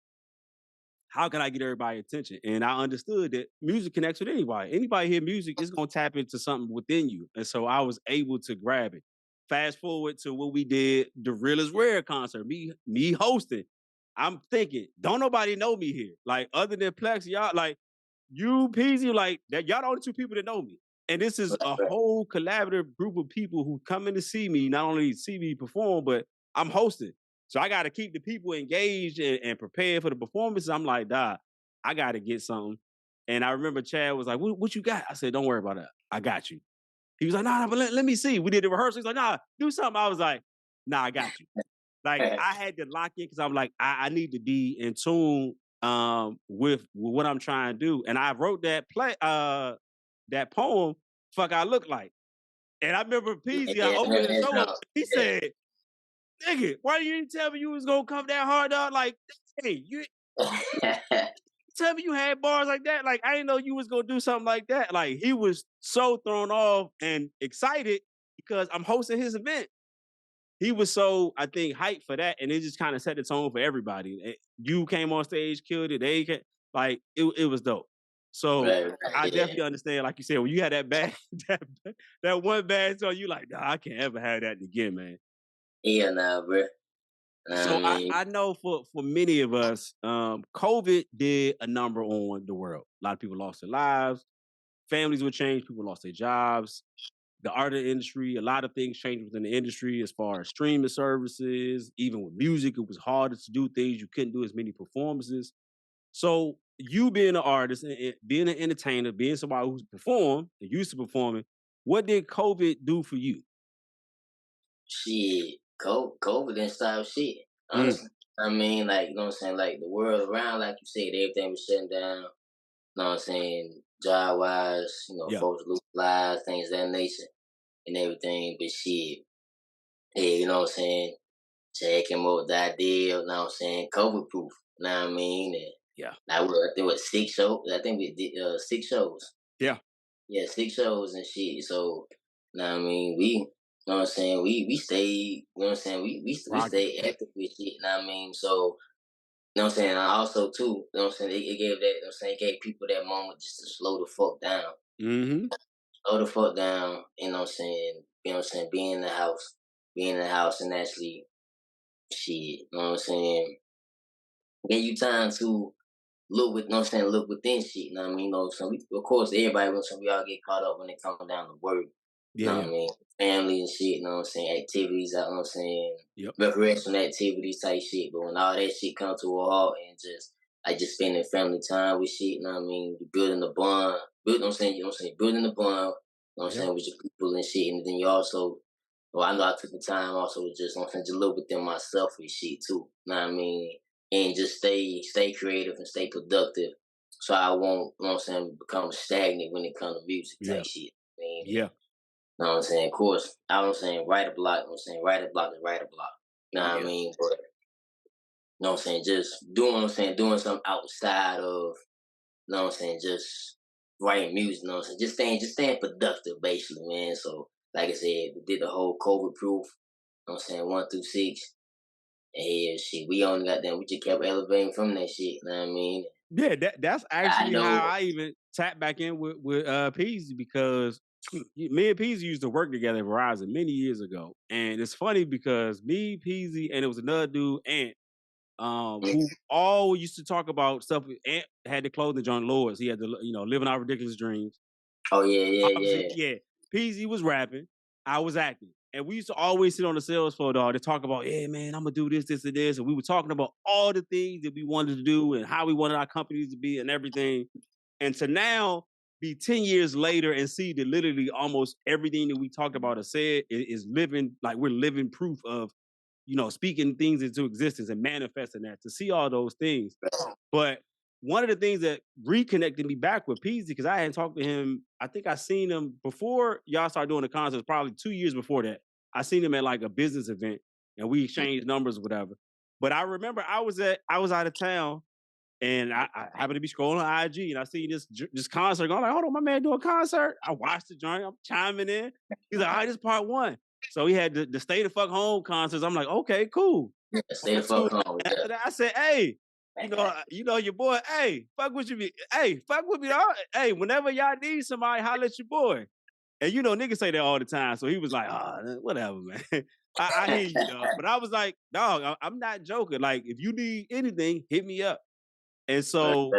[SPEAKER 2] how can I get everybody's attention, and I understood that music connects with anybody. Anybody hear music, it's gonna tap into something within you, and so I was able to grab it. Fast forward to what we did, the Real is Rare concert, me hosting. I'm thinking, don't nobody know me here, like other than Plex, y'all like you, Peasy, like that. Y'all the only two people that know me. And this is
[SPEAKER 3] Right,
[SPEAKER 2] a
[SPEAKER 3] right,
[SPEAKER 2] whole collaborative group of people who come in to see me, not only see me perform, but I'm hosting. So I got to keep the people engaged and prepared for the performance. I'm like, "Dog, I got to get something." And I remember Chad was like, what you got? I said, don't worry about that. I got you. He was like, nah, but let me see. We did the rehearsal. He's like, nah, do something. I was like, nah, I got you. Like I had to lock in because I'm like, I need to be in tune with what I'm trying to do. And I wrote that poem, Fuck I Look Like. And I remember Peasy, I
[SPEAKER 3] yeah,
[SPEAKER 2] opened the show up, he
[SPEAKER 3] yeah.
[SPEAKER 2] said, nigga, why you didn't tell me you was gonna come that hard, dog? Like, hey, you tell me you had bars like that. Like, I didn't know you was gonna do something like that. Like, he was so thrown off and excited because I'm hosting his event. He was so, I think, hyped for that, and it just kind of set the tone for everybody. You came on stage, killed it. It was dope. So
[SPEAKER 3] Right, right,
[SPEAKER 2] I
[SPEAKER 3] yeah.
[SPEAKER 2] definitely understand, like you said, when you had that bad, that one bad song, you like, nah, I can't ever have that again, man.
[SPEAKER 3] Yeah, nah, bro. Nah, I
[SPEAKER 2] So I,
[SPEAKER 3] mean,
[SPEAKER 2] I know for many of us, COVID did a number on the world. A lot of people lost their lives, families were changed, people lost their jobs, the art industry, a lot of things changed within the industry as far as streaming services. Even with music, it was harder to do things. You couldn't do as many performances. So you being an artist and being an entertainer, being somebody who's performed and used to performing, what did COVID do for you?
[SPEAKER 3] shit, COVID didn't stop shit.
[SPEAKER 2] Mm,
[SPEAKER 3] Honestly, I mean, like, you know what I'm saying? Like, the world around, like you said, everything was shutting down. You know what I'm saying? Job wise,
[SPEAKER 2] yeah,
[SPEAKER 3] folks lose lives, things of that nature, and everything. But shit, yeah, you know what I'm saying? Chad came up with the idea, you know what I'm saying? COVID proof, you know what I mean? And
[SPEAKER 2] yeah,
[SPEAKER 3] I think what 6 shows. I think we did 6 shows.
[SPEAKER 2] yeah.
[SPEAKER 3] Yeah, 6 shows and shit. So, now I mean, we, you know what I'm saying? We stayed, you know what I'm saying? We
[SPEAKER 2] Rocking.
[SPEAKER 3] stayed active with shit. Know what I mean? So, you know what I'm saying? I also too, you know what I'm saying? It gave that, you know what I'm saying? It gave people that moment just to slow the fuck down.
[SPEAKER 2] Mm-hmm.
[SPEAKER 3] Slow the fuck down, you know what I'm saying? You know what I'm saying? Be in the house and actually shit, you know what I'm saying? Give you time to look with, you know what I'm saying, look within shit, you know what I mean? You know, so we, of course, everybody wants we all get caught up when it comes down to work, you
[SPEAKER 2] Yeah,
[SPEAKER 3] know
[SPEAKER 2] yeah.
[SPEAKER 3] what I mean? Family and shit, you know what I'm saying? Activities, you know what I'm saying?
[SPEAKER 2] Yep.
[SPEAKER 3] Recreational activities type shit. But when all that shit comes to a halt and just spending family time with shit, you know what I mean? Building the bond, building, you know what I'm saying, building the bond, you know what I'm
[SPEAKER 2] Yep.
[SPEAKER 3] saying, with your people and shit. And then you also, well, I know I took the time also to just, you know what I'm saying, just look within myself and shit too, you know what I mean? And just stay creative and stay productive so I won't, you know what I'm saying, become stagnant when it comes to music
[SPEAKER 2] Yeah.
[SPEAKER 3] type shit. I mean,
[SPEAKER 2] Yeah.
[SPEAKER 3] you know what I'm saying? Of course, I was saying write a block, you know what I'm saying, write a block and write a block. You know what I
[SPEAKER 2] Yeah.
[SPEAKER 3] mean? But you know what I'm saying, just doing what I'm saying, doing something outside of, you know what I'm saying, just writing music, you know what I'm saying? Just staying productive basically, man. So like I said, we did the whole COVID proof, you know what I'm saying, 1 through 6. And yeah, shit, we only got them. We just kept elevating from that shit. You know what I mean?
[SPEAKER 2] Yeah, that's
[SPEAKER 3] I
[SPEAKER 2] actually how
[SPEAKER 3] know.
[SPEAKER 2] I even tapped back in with Peasy because me and Peasy used to work together at Verizon many years ago. And it's funny because me, Peasy, and it was another dude, Ant, who all used to talk about stuff. Ant had the clothing John Lords. He had the living our ridiculous dreams.
[SPEAKER 3] Oh yeah,
[SPEAKER 2] Obviously,
[SPEAKER 3] yeah,
[SPEAKER 2] yeah. Peasy was rapping, I was acting. And we used to always sit on the sales floor, dog, to talk about, yeah, man, I'm gonna do this, this, and this. And we were talking about all the things that we wanted to do and how we wanted our companies to be and everything. And to now be 10 years later and see that literally almost everything that we talked about or said is living, like we're living proof of, speaking things into existence and manifesting that, to see all those things.
[SPEAKER 3] yeah.
[SPEAKER 2] But one of the things that reconnected me back with Peasy, because I hadn't talked to him, I think I seen him before y'all started doing the concerts, probably 2 years before that. I seen him at like a business event and we exchanged numbers or whatever. But I remember I was out of town and I happened to be scrolling on IG and I see this concert going. I'm like, hold on, my man doing a concert. I watched the joint. I'm chiming in. He's like, all right, this is part one. So he had the Stay the Fuck Home concerts. I'm like, okay, cool.
[SPEAKER 3] Stay the
[SPEAKER 2] Part two.
[SPEAKER 3] fuck home.
[SPEAKER 2] And
[SPEAKER 3] Yeah.
[SPEAKER 2] after that, I said, hey, your boy. Hey, fuck with you. Hey, fuck with me. Hey, whenever y'all need somebody, holler at your boy. And niggas say that all the time. So he was like, whatever, man. I hear you, dog. But I was like, dog, I'm not joking. Like, if you need anything, hit me up. And so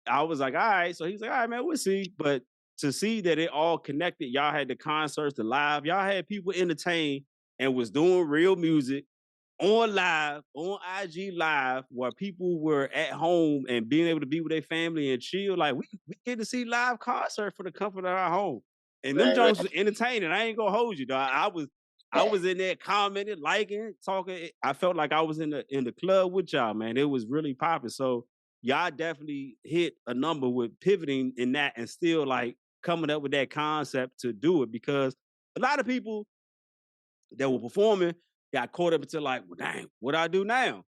[SPEAKER 2] I was like, all right. So he's like, all right, man, we'll see. But to see that it all connected, y'all had the concerts, the live, y'all had people entertained and was doing real music on live, on IG live, where people were at home and being able to be with their family and chill. Like we get to see live concert for the comfort of our home. And them
[SPEAKER 3] Right,
[SPEAKER 2] Jones was
[SPEAKER 3] right.
[SPEAKER 2] entertaining. I ain't gonna hold you, dog. I was in there commenting, liking, talking. I felt like I was in the club with y'all, man. It was really popping. So y'all definitely hit a number with pivoting in that and still like coming up with that concept to do it, because a lot of people that were performing got caught up into like, well, dang, what do I do now?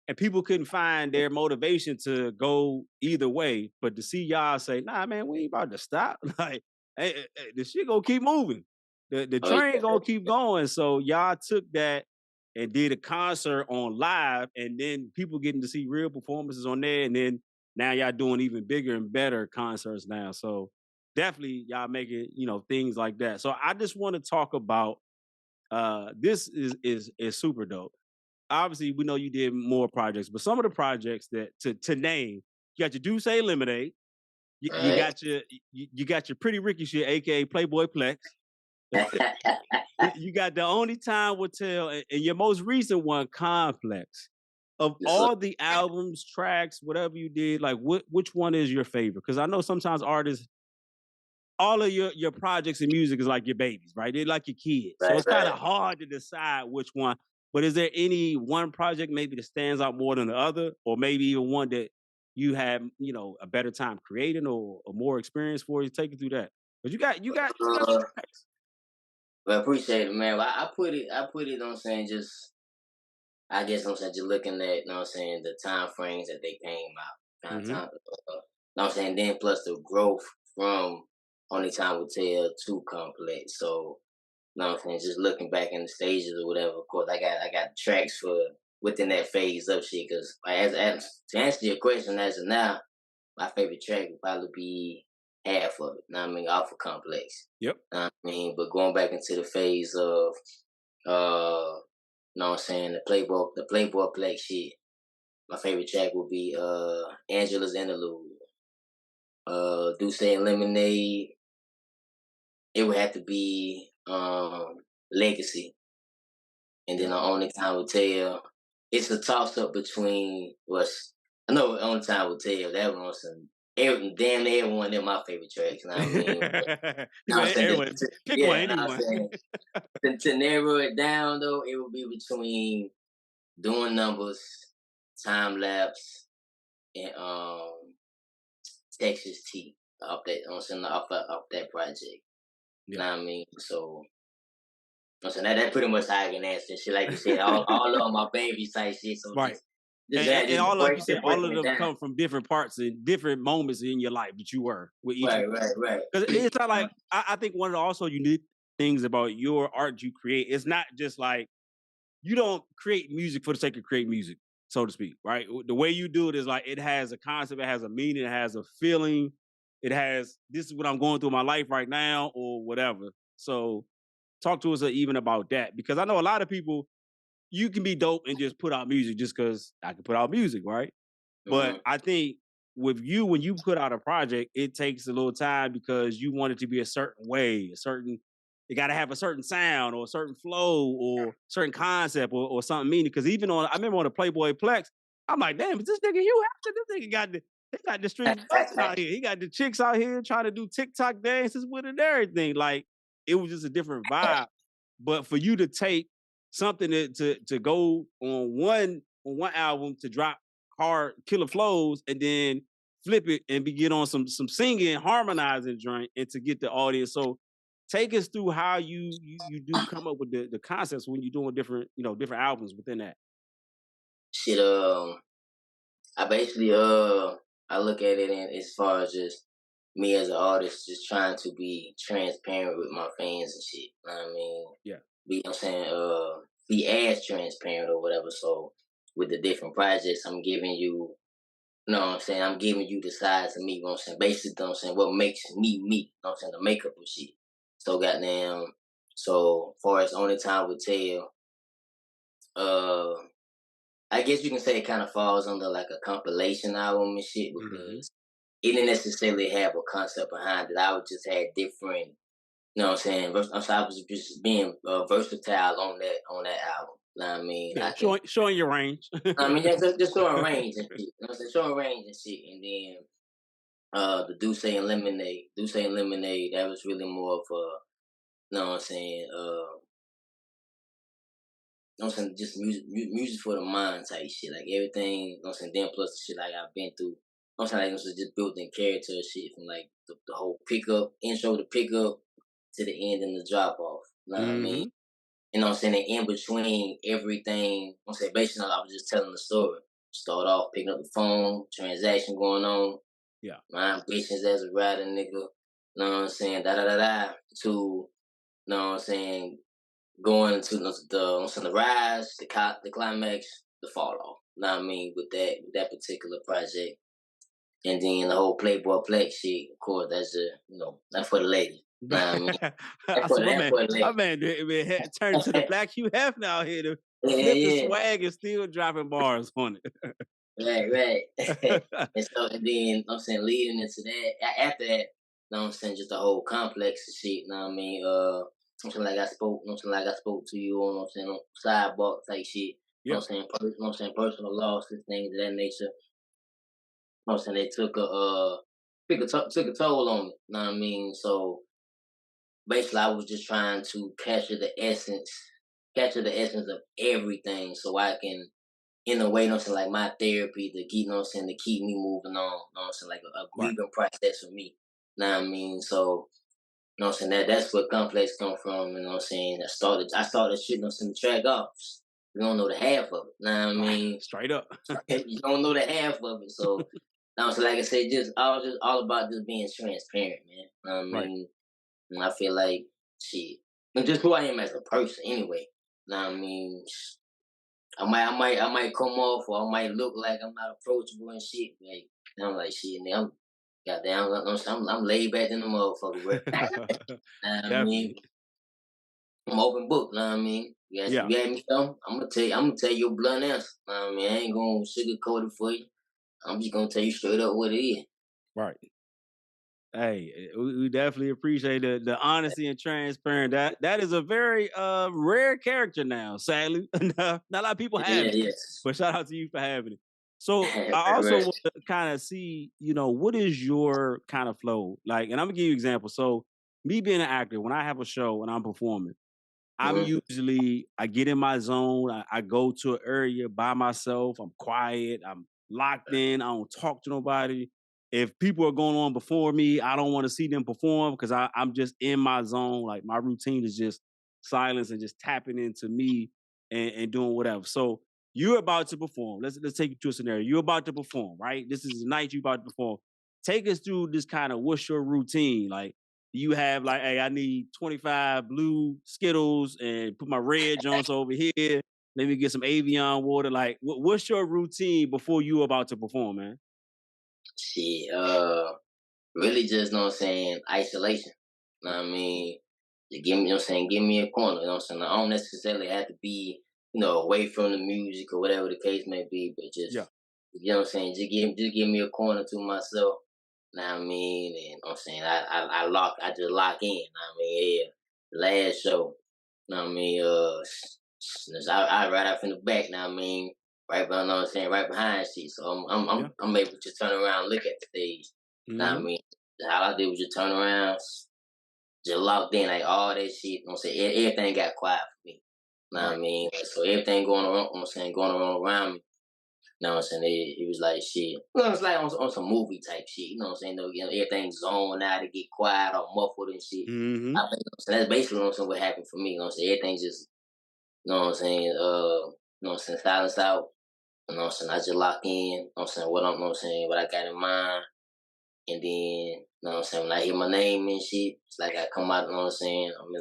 [SPEAKER 2] And people couldn't find their motivation to go either way. But to see y'all say, nah, man, we ain't about to stop. Like, hey, the shit gonna keep moving. The
[SPEAKER 3] Oh
[SPEAKER 2] train gonna keep going. So y'all took that and did a concert on live, and then people getting to see real performances on there. And then now y'all doing even bigger and better concerts now. So definitely y'all making, things like that. So I just want to talk about this is super dope. Obviously, we know you did more projects, but some of the projects that to name, you got your Do Say Lemonade, you
[SPEAKER 3] yeah.
[SPEAKER 2] got you got your Pretty Ricky shit, aka Playboy Plex.
[SPEAKER 3] Right.
[SPEAKER 2] You got The Only Time Will Tell, and your most recent one, Complex. Of
[SPEAKER 3] Yes, sir.
[SPEAKER 2] all the albums, tracks, whatever you did, like which one is your favorite? Because I know sometimes artists, all of your projects and music is like your babies, right? They're like your kids. So
[SPEAKER 3] Right,
[SPEAKER 2] it's kind
[SPEAKER 3] right.
[SPEAKER 2] of hard to decide which one. But is there any one project maybe that stands out more than the other, or maybe even one that you have, a better time creating or more experience for you? Take it through that. But you got
[SPEAKER 3] Uh,
[SPEAKER 2] tracks.
[SPEAKER 3] well, appreciate it, man. I put it, you know what I'm saying, just, I guess, you know what I'm saying, just looking at, you know what I'm saying, the time frames that they came out. Kind of
[SPEAKER 2] Mm-hmm.
[SPEAKER 3] time, you know what I'm saying, then plus the growth from Only Time Will Tell to Complex. So, you know what I'm saying? Just looking back in the stages or whatever. Of course, I got tracks for within that phase of shit. Because as to answer your question, as of now, my favorite track would probably be. half of it. Know what I mean, off of Complex.
[SPEAKER 2] Yep.
[SPEAKER 3] Know what I mean, but going back into the phase of know what I'm saying, the Playboy Plex shit. My favorite track would be Angela's Interlude. Douce and Lemonade. It would have to be Legacy. And then the Only Time Will Tell. It's a toss up between I know Only Time Will Tell. That one was damn near everyone in my favorite tracks. You know what I mean? But, know what I'm saying?
[SPEAKER 2] Everyone, pick one,
[SPEAKER 3] Know what I'm
[SPEAKER 2] anyone.
[SPEAKER 3] saying? To narrow it down though, it would be between Doing Numbers, Time Lapse, and Texas T off that. I'm saying off that project. You know what I mean? So I'm saying that pretty much how I can answer shit. Like you said, all of my babies type shit. So
[SPEAKER 2] Right.
[SPEAKER 3] just
[SPEAKER 2] all like you said, all of
[SPEAKER 3] breaking it
[SPEAKER 2] them
[SPEAKER 3] down.
[SPEAKER 2] come from different parts and different moments in your life that you were with each.
[SPEAKER 3] Right.
[SPEAKER 2] Because it's not like I think one of the also unique things about your art you create, it's not just like you don't create music for the sake of creating music, so to speak, right? The way you do it is like it has a concept, it has a meaning, it has a feeling, it has this is what I'm going through in my life right now or whatever. So talk to us even about that, because I know a lot of people, you can be dope and just put out music just because I can put out music, right? But I think with you, when you put out a project, it takes a little time because you want it to be a certain way, it got to have a certain sound or a certain flow or certain concept or something meaning. Because even I remember on the Playboy Plex, I'm like, damn, is this nigga you after this nigga they got the streets busting out here. He got the chicks out here trying to do TikTok dances with it and everything. Like it was just a different vibe. But for you to take something to go on one album to drop hard killer flows and then flip it and get on some singing, harmonizing joint and to get the audience. So take us through how you do come up with the concepts when you're doing different albums within that.
[SPEAKER 3] Shit, I basically I look at it in as far as just me as an artist just trying to be transparent with my fans and shit. You know what I mean?
[SPEAKER 2] Yeah.
[SPEAKER 3] I'm saying be as transparent or whatever. So with the different projects I'm giving you, know what I'm saying, I'm giving you the sides of me, you know what I'm saying? Basically, you know what I'm saying, what makes me me, you know what I'm saying, the makeup of shit. So goddamn, so far as Only Time Will Tell, I guess you can say it kind of falls under like a compilation album and shit because it didn't necessarily have a concept behind it. I would just had different, you know what I'm saying? I was just being versatile on that album. You know what I mean?
[SPEAKER 2] Yeah, showing your range.
[SPEAKER 3] I mean, just showing range and shit. You know what I'm saying? Showing range and shit. And then the Douce and Lemonade. Douce and Lemonade, that was really more of a, you know what I'm saying, you know what I'm saying, just music for the mind type shit. Like everything, you know what I'm saying, then plus the shit like I've been through. You know what I'm saying, like it was just built in character and shit from like the whole pickup, intro to pickup to the end and the drop off. You know what I mean? You know what I'm saying? And in between everything, you know what I'm saying, basically I was just telling the story. Start off picking up the phone, transaction going on.
[SPEAKER 2] Yeah.
[SPEAKER 3] My ambitions as a writer, nigga. You know what I'm saying? Da da da da. To, you know what I'm saying, going into the rise, the climax, the fall off. You know what I mean? With that particular project. And then the whole Playboy Plex shit, of course, that's for the lady. You know what I mean?
[SPEAKER 2] I said, my man turned to the Black Hugh Hefner out here to flip the swag and still dropping bars on it.
[SPEAKER 3] Right. And then I'm saying leading into that, after that, you know what I'm saying, just the whole complex of shit, you know what I mean? Something like I spoke, you know what I'm saying, like I spoke to you on, you know what I'm saying, on sidebar type shit. You know what I'm saying, personal losses, things of that nature. You know what I'm saying, they took a toll on me, you know what I mean? So basically I was just trying to capture the essence of everything so I can, in a way, you know what I'm saying, like my therapy to keep, you know what I'm saying, to keep me moving on, you know what I'm saying, like a grieving process for me. You know what I mean? So, you know what I'm saying, that's where Complex come from, you know what I'm saying? I started shit, you know what I'm saying, the track off. You don't know the half of it. You know what I mean?
[SPEAKER 2] Straight up.
[SPEAKER 3] You don't know the half of it. So, now, so like I said, I was just all about just being transparent, man. You know what I mean? And I feel like shit. And just who I am as a person anyway. You know what I mean? I might come off or I might look like I'm not approachable and shit. Like, and I'm like shit, nigga, Goddamn, I'm laid back in the motherfucker, bro. I mean,
[SPEAKER 2] Definitely.
[SPEAKER 3] I'm open book, know what I mean?
[SPEAKER 2] Yeah.
[SPEAKER 3] You ask me something, I'm gonna tell you a blunt answer. Know what I mean? I ain't gonna sugarcoat it for you. I'm just gonna tell you straight up what it is.
[SPEAKER 2] Right. Hey, we definitely appreciate the honesty and transparent. That is a very rare character now. Sadly, not a lot of people have
[SPEAKER 3] Yeah,
[SPEAKER 2] it.
[SPEAKER 3] yes.
[SPEAKER 2] But shout out to you for having it. So I
[SPEAKER 3] Right,
[SPEAKER 2] also
[SPEAKER 3] right.
[SPEAKER 2] want to kind of see, what is your kind of flow like? And I'm gonna give you an example. So me being an actor, when I have a show and I'm performing, I get in my zone. I go to an area by myself. I'm quiet. I'm locked in. I don't talk to nobody. If people are going on before me, I don't want to see them perform because I'm just in my zone. Like my routine is just silence and just tapping into me and doing whatever. So you're about to perform. Let's take you to a scenario. You're about to perform, right? This is the night you're about to perform. Take us through this kind of what's your routine? Like you have like, hey, I need 25 blue Skittles and put my red Jones over here. Let me get some Avion water. Like, what's your routine before you about to perform, man?
[SPEAKER 3] Shit, really just know what I'm saying, isolation. Know what I mean? Just give me, you know what I'm saying, give me a corner, you know what I'm saying? I don't necessarily have to be, away from the music or whatever the case may be, but
[SPEAKER 2] Yeah.
[SPEAKER 3] just you know what I'm saying, just give me a corner to myself. Know what I mean? And you know what I'm saying, I just lock in, know what I mean, yeah. Last show, know what I mean, I right out from the back, know what I mean, right behind, know what I'm saying, right behind shit. So
[SPEAKER 2] Yeah.
[SPEAKER 3] I'm able to turn around and look at the stage. Know what I
[SPEAKER 2] Hmm.
[SPEAKER 3] mean? All I did was just turn around, just locked in, like all that shit. You know what I'm saying? Everything got quiet for me. Know what I
[SPEAKER 2] Right.
[SPEAKER 3] mean? Like, so everything going around, you know what I'm saying, going on around me. You know what I'm saying? It was like shit. It's like on some movie type shit. You know what I'm saying? Everything's zoned out to get quiet or muffled and shit.
[SPEAKER 2] Hmm.
[SPEAKER 3] I think, so that's basically what happened for me. You know what I'm saying? Everything just, you know what I'm saying? You know what I'm saying? Silence out. You know what I'm saying? I just lock in. You know what I'm saying? You know what I'm saying? What I got in mind. And then, you know what I'm saying, when I hear my name and shit, it's like I come out, you know what I'm saying, I'm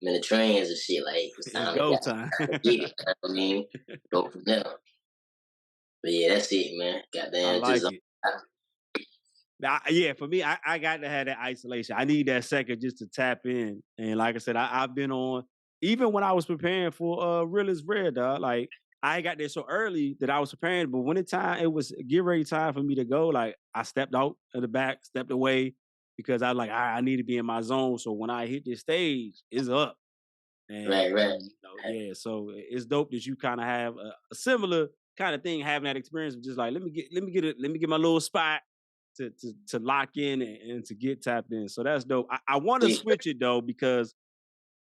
[SPEAKER 3] in the trans and shit, like it's
[SPEAKER 2] It's
[SPEAKER 3] time to
[SPEAKER 2] go
[SPEAKER 3] get,
[SPEAKER 2] time.
[SPEAKER 3] get it, you know what I mean? Go from there. But yeah, that's it, man.
[SPEAKER 2] I
[SPEAKER 3] Goddamn, just
[SPEAKER 2] like it. Yeah, for me, I got to have that isolation. I need that second just to tap in. And like I said, I've been on, even when I was preparing for Real is Red, dog, like I got there so early that I was preparing, but when it was get ready time for me to go, like I stepped out of the back, stepped away because I like, I need to be in my zone. So when I hit this stage, it's up. And,
[SPEAKER 3] right, right.
[SPEAKER 2] yeah, so it's dope that you kind of have a similar kind of thing, having that experience of just like, let me get my little spot to lock in and to get tapped in. So that's dope. I want to
[SPEAKER 3] Yeah,
[SPEAKER 2] switch it though, because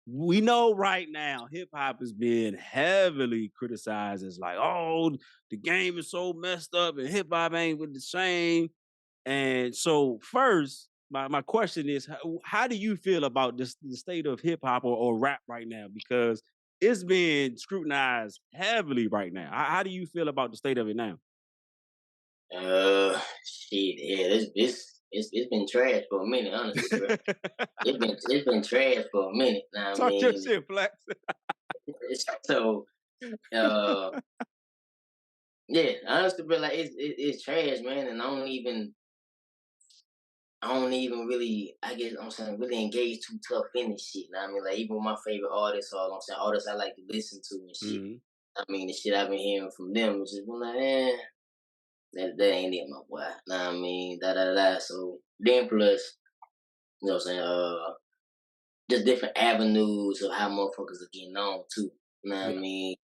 [SPEAKER 2] we know right now hip hop is being heavily criticized as like, oh, the game is so messed up and hip hop ain't with the same. And so first, my question is, how do you feel about the state of hip hop or rap right now? Because it's being scrutinized heavily right now. How do you feel about the state of it now?
[SPEAKER 3] shit, yeah, it's been trash for a minute, honestly, bro. It's been trash for a minute. Now I
[SPEAKER 2] Talk your
[SPEAKER 3] mean,
[SPEAKER 2] shit, Flex.
[SPEAKER 3] so yeah, honestly, bro, like it's trash, man, and I don't even really, I guess I'm saying, really engage too tough in this shit. Know what I mean, like even with my favorite artists, all I'm saying, artists I like to listen to and shit.
[SPEAKER 2] Mhm.
[SPEAKER 3] I mean, the shit I've been hearing from them is just been like, that ain't it, my boy. Know what I mean, da da da. So then plus, you know what I'm saying, just different avenues of how motherfuckers are getting on too. Know what I
[SPEAKER 2] Yeah,
[SPEAKER 3] mean?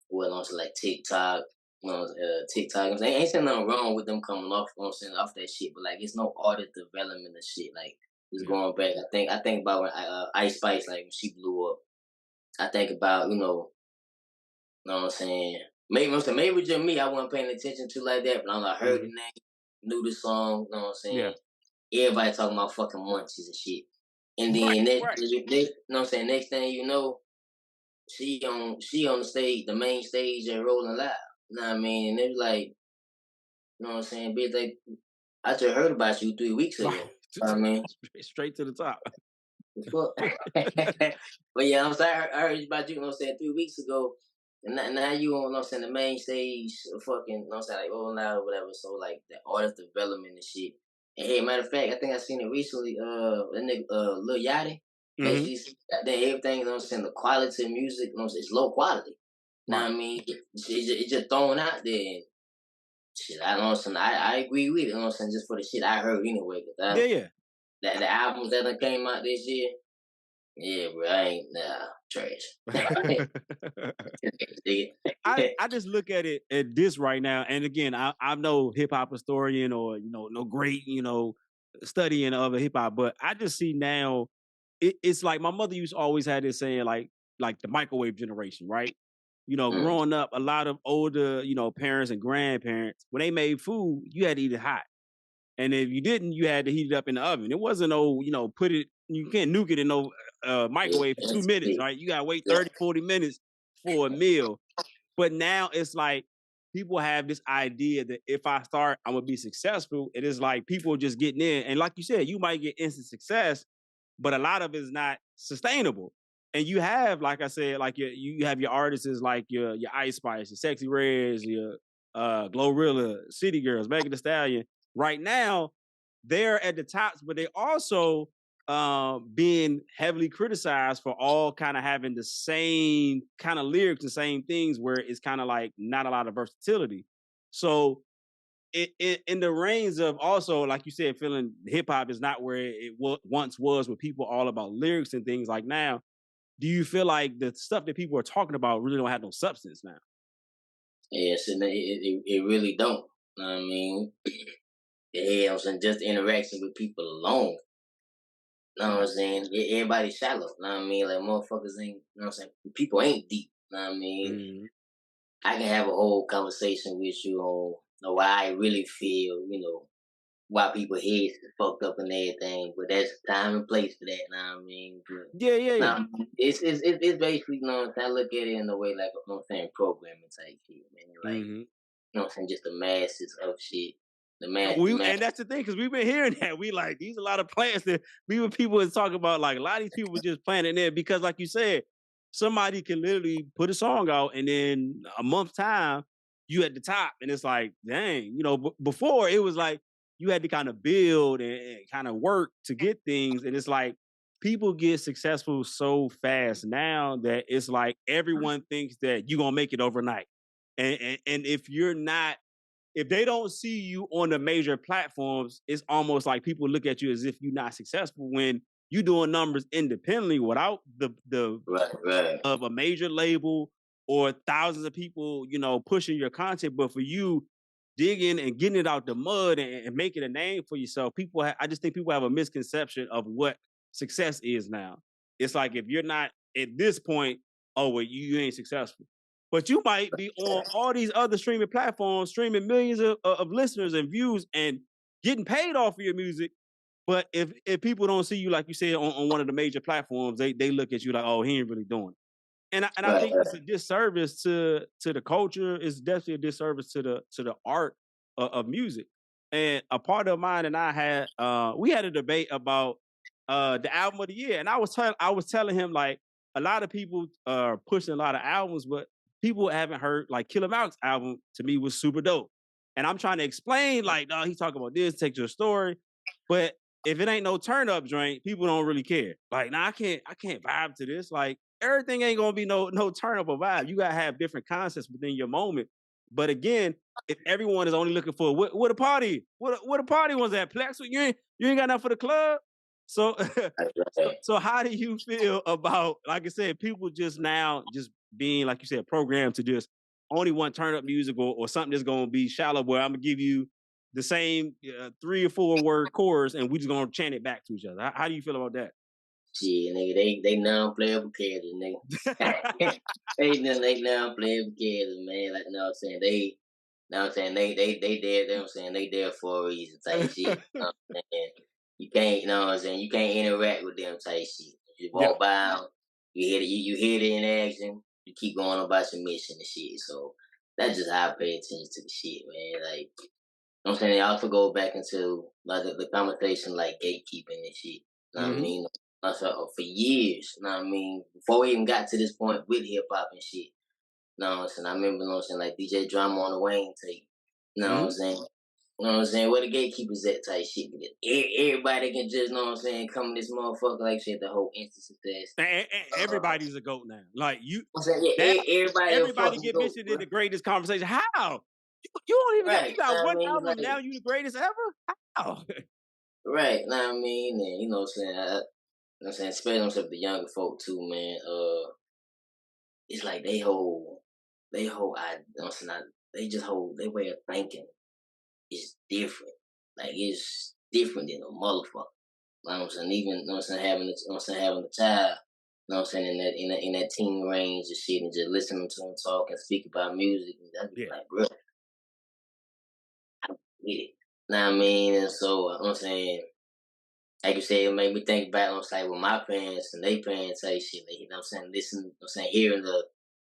[SPEAKER 3] Well, on like TikTok, TikTok. Ain't saying nothing wrong with them coming off, you know what I'm saying, off that shit, but like it's no artist development and shit. Like just
[SPEAKER 2] yeah,
[SPEAKER 3] going back, I think about when Ice Spice, like when she blew up. I think about know what I'm saying. Maybe just me, I wasn't paying attention to like that, but I heard the
[SPEAKER 2] mhm,
[SPEAKER 3] name, knew the song. Know what I'm
[SPEAKER 2] yeah.
[SPEAKER 3] saying. Everybody talking about fucking munchies and shit. And
[SPEAKER 2] Right,
[SPEAKER 3] then
[SPEAKER 2] right.
[SPEAKER 3] know what I'm saying. Next thing you know, she on the stage, the main stage at Rolling Loud. Know what I mean? And it was like, you know what I'm saying, bitch, like I just heard about you 3 weeks ago.
[SPEAKER 2] Right.
[SPEAKER 3] Know what I mean?
[SPEAKER 2] Straight to the top.
[SPEAKER 3] The fuck? But yeah, I'm sorry, I heard about you, you know what I'm saying, 3 weeks ago. And now you on, you know what I'm saying, the main stage, fucking, you know what I'm saying, like Rolling Loud or whatever. So like the artist development and shit. And hey, matter of fact, I think I seen it recently. That nigga, Lil Yachty,
[SPEAKER 2] Mm-hmm.
[SPEAKER 3] basically that everything. You know what I'm saying? The quality of music, you know what I'm saying, it's low quality. Know
[SPEAKER 2] Right.
[SPEAKER 3] what I mean? It's just thrown out there. And shit, I know some. I agree with it. You know what I'm saying? Just for the shit I heard anyway.
[SPEAKER 2] Yeah, yeah.
[SPEAKER 3] The albums that done came out this year, yeah, bro, I ain't trash.
[SPEAKER 2] I just look at it at this right now, and again, I'm no hip hop historian or no great studying of a hip hop, but I just see now it's like my mother used to always had this saying like the microwave generation, right?
[SPEAKER 3] Mm,
[SPEAKER 2] Growing up, a lot of older parents and grandparents when they made food, you had to eat it hot. And if you didn't, you had to heat it up in the oven. It wasn't put it, you can't nuke it in no
[SPEAKER 3] yeah,
[SPEAKER 2] microwave for 2 minutes,
[SPEAKER 3] yeah,
[SPEAKER 2] right? You gotta wait
[SPEAKER 3] yeah.
[SPEAKER 2] 30, 40 minutes for a meal. But now it's like people have this idea that if I start, I'm gonna be successful. It is like people are just getting in. And like you said, you might get instant success, but a lot of it is not sustainable. And you have, like I said, like you have your artists like your Ice Spice, your Sexy Reds, your Glorilla, City Girls, Megan Thee Stallion. Right now, they're at the tops, but they also being heavily criticized for all kind of having the same kind of lyrics, the same things, where it's kind of like not a lot of versatility. So in the reigns of also, like you said, feeling hip hop is not where once was, with people all about lyrics and things like now. Do you feel like the stuff that people are talking about really don't have no substance now?
[SPEAKER 3] Yeah, so it really don't. Know what I mean? Yeah, I'm saying just interaction with people alone. Know what I'm
[SPEAKER 2] Right.
[SPEAKER 3] saying? Everybody's shallow. Know what I mean? Like motherfuckers ain't. Know what I'm saying? People ain't deep. Know what I mean?
[SPEAKER 2] Mhm.
[SPEAKER 3] I can have a whole conversation with you on why I really feel. Why people heads is fucked up and everything. But that's time and place for that. Know what I mean? But
[SPEAKER 2] Yeah, yeah, yeah.
[SPEAKER 3] now it's basically, you know what I'm saying, I look at it in a way like, you know what I'm saying, programming type shit, man. Like,
[SPEAKER 2] Mhm.
[SPEAKER 3] you know what I'm saying, just the masses of shit. The
[SPEAKER 2] We
[SPEAKER 3] mass.
[SPEAKER 2] and that's the thing, because we've been hearing that. We like these a lot of plants that we were people is talking about, like a lot of these people were just planting there because, like you said, somebody can literally put a song out and then a month's time you at the top, and it's like, dang, before it was like you had to kind of build and kind of work to get things, and it's like people get successful so fast now that it's like everyone thinks that you're gonna make it overnight, and if they don't see you on the major platforms, it's almost like people look at you as if you're not successful when you're doing numbers independently without the
[SPEAKER 3] Right, right.
[SPEAKER 2] of a major label or thousands of people, pushing your content. But for you digging and getting it out the mud and making a name for yourself, I just think people have a misconception of what success is now. It's like if you're not at this point, oh well, you ain't successful. But you might be on all these other streaming platforms, streaming millions of listeners and views and getting paid off of your music. But if people don't see you, like you said, on one of the major platforms, they look at you like, oh, he ain't really doing it. And I
[SPEAKER 3] Right,
[SPEAKER 2] think it's a disservice to the culture. It's definitely a disservice to the art of music. And a part of mine and I had we had a debate about the album of the year, and I was telling him like a lot of people are pushing a lot of albums, but people haven't heard like Killer Mike's album. To me, was super dope, and I'm trying to explain like, no, he's talking about this, take your story, but if it ain't no turn up joint, people don't really care. Like, nah, I can't vibe to this. Like, everything ain't gonna be no turn up or vibe. You gotta have different concepts within your moment. But again, if everyone is only looking for what a party, what a party was at Plex, you ain't got nothing for the club. So
[SPEAKER 3] right,
[SPEAKER 2] so
[SPEAKER 3] right.
[SPEAKER 2] so how do you feel about, like I said, people just now just being, like you said, programmed to just only want turn up music or something that's gonna be shallow, where I'm gonna give you the same 3 or 4 word chorus and we just gonna chant it back to each other. How do you feel about that?
[SPEAKER 3] Shit, nigga, they non-playable characters, nigga. They non-playable characters, man. Like, you know what I'm saying? Know what I'm saying? They there, you know what I'm saying? They there for a reason type shit. You know what I'm saying? You can't, you know what I'm saying? You can't interact with them type shit. You just
[SPEAKER 2] Yeah.
[SPEAKER 3] walk by 'em, you hear it in action, you keep going about your mission and shit. So that's just how I pay attention to the shit, man. Like, you know what I'm saying? It also go back into like the conversation like gatekeeping and shit. You know what I
[SPEAKER 2] Hmm.
[SPEAKER 3] mean? For years, you know what I mean? Before we even got to this point with hip hop and shit. You know what I'm saying? I remember, you know what I'm saying, like DJ Drama on the Wayne tape. You know what I'm
[SPEAKER 2] Hmm.
[SPEAKER 3] saying? You know what I'm saying? Where the gatekeepers at type shit. Everybody can just, you know what I'm saying, come in this motherfucker like shit, the whole instance of this.
[SPEAKER 2] Everybody's a GOAT now. Like
[SPEAKER 3] I'm saying,
[SPEAKER 2] that
[SPEAKER 3] everybody a
[SPEAKER 2] everybody
[SPEAKER 3] fucking
[SPEAKER 2] get
[SPEAKER 3] goat,
[SPEAKER 2] mentioned
[SPEAKER 3] bro.
[SPEAKER 2] in the greatest conversation. How? You don't even got,
[SPEAKER 3] Right.
[SPEAKER 2] you got
[SPEAKER 3] I
[SPEAKER 2] one
[SPEAKER 3] mean,
[SPEAKER 2] album,
[SPEAKER 3] like,
[SPEAKER 2] now you the greatest ever? How?
[SPEAKER 3] right. Know what I mean? And you know what I'm saying? You know what I'm saying? Especially with the younger folk too, man. It's like they whole, I, you know what I'm saying? They just hold, their way of thinking is different. Like, it's different than a motherfucker. You know what I'm saying? Even, you know what I'm saying, having a child, you know what I'm saying, in that teen range and shit, and just listening to him talk and speak about music, and I'd be like, bro, I don't get it. Know what I mean? And so, you know what I'm saying, like you said, it made me think back on like with my parents and they parents say shit, like, you know what I'm saying, listen, you know what I'm saying, hearing the,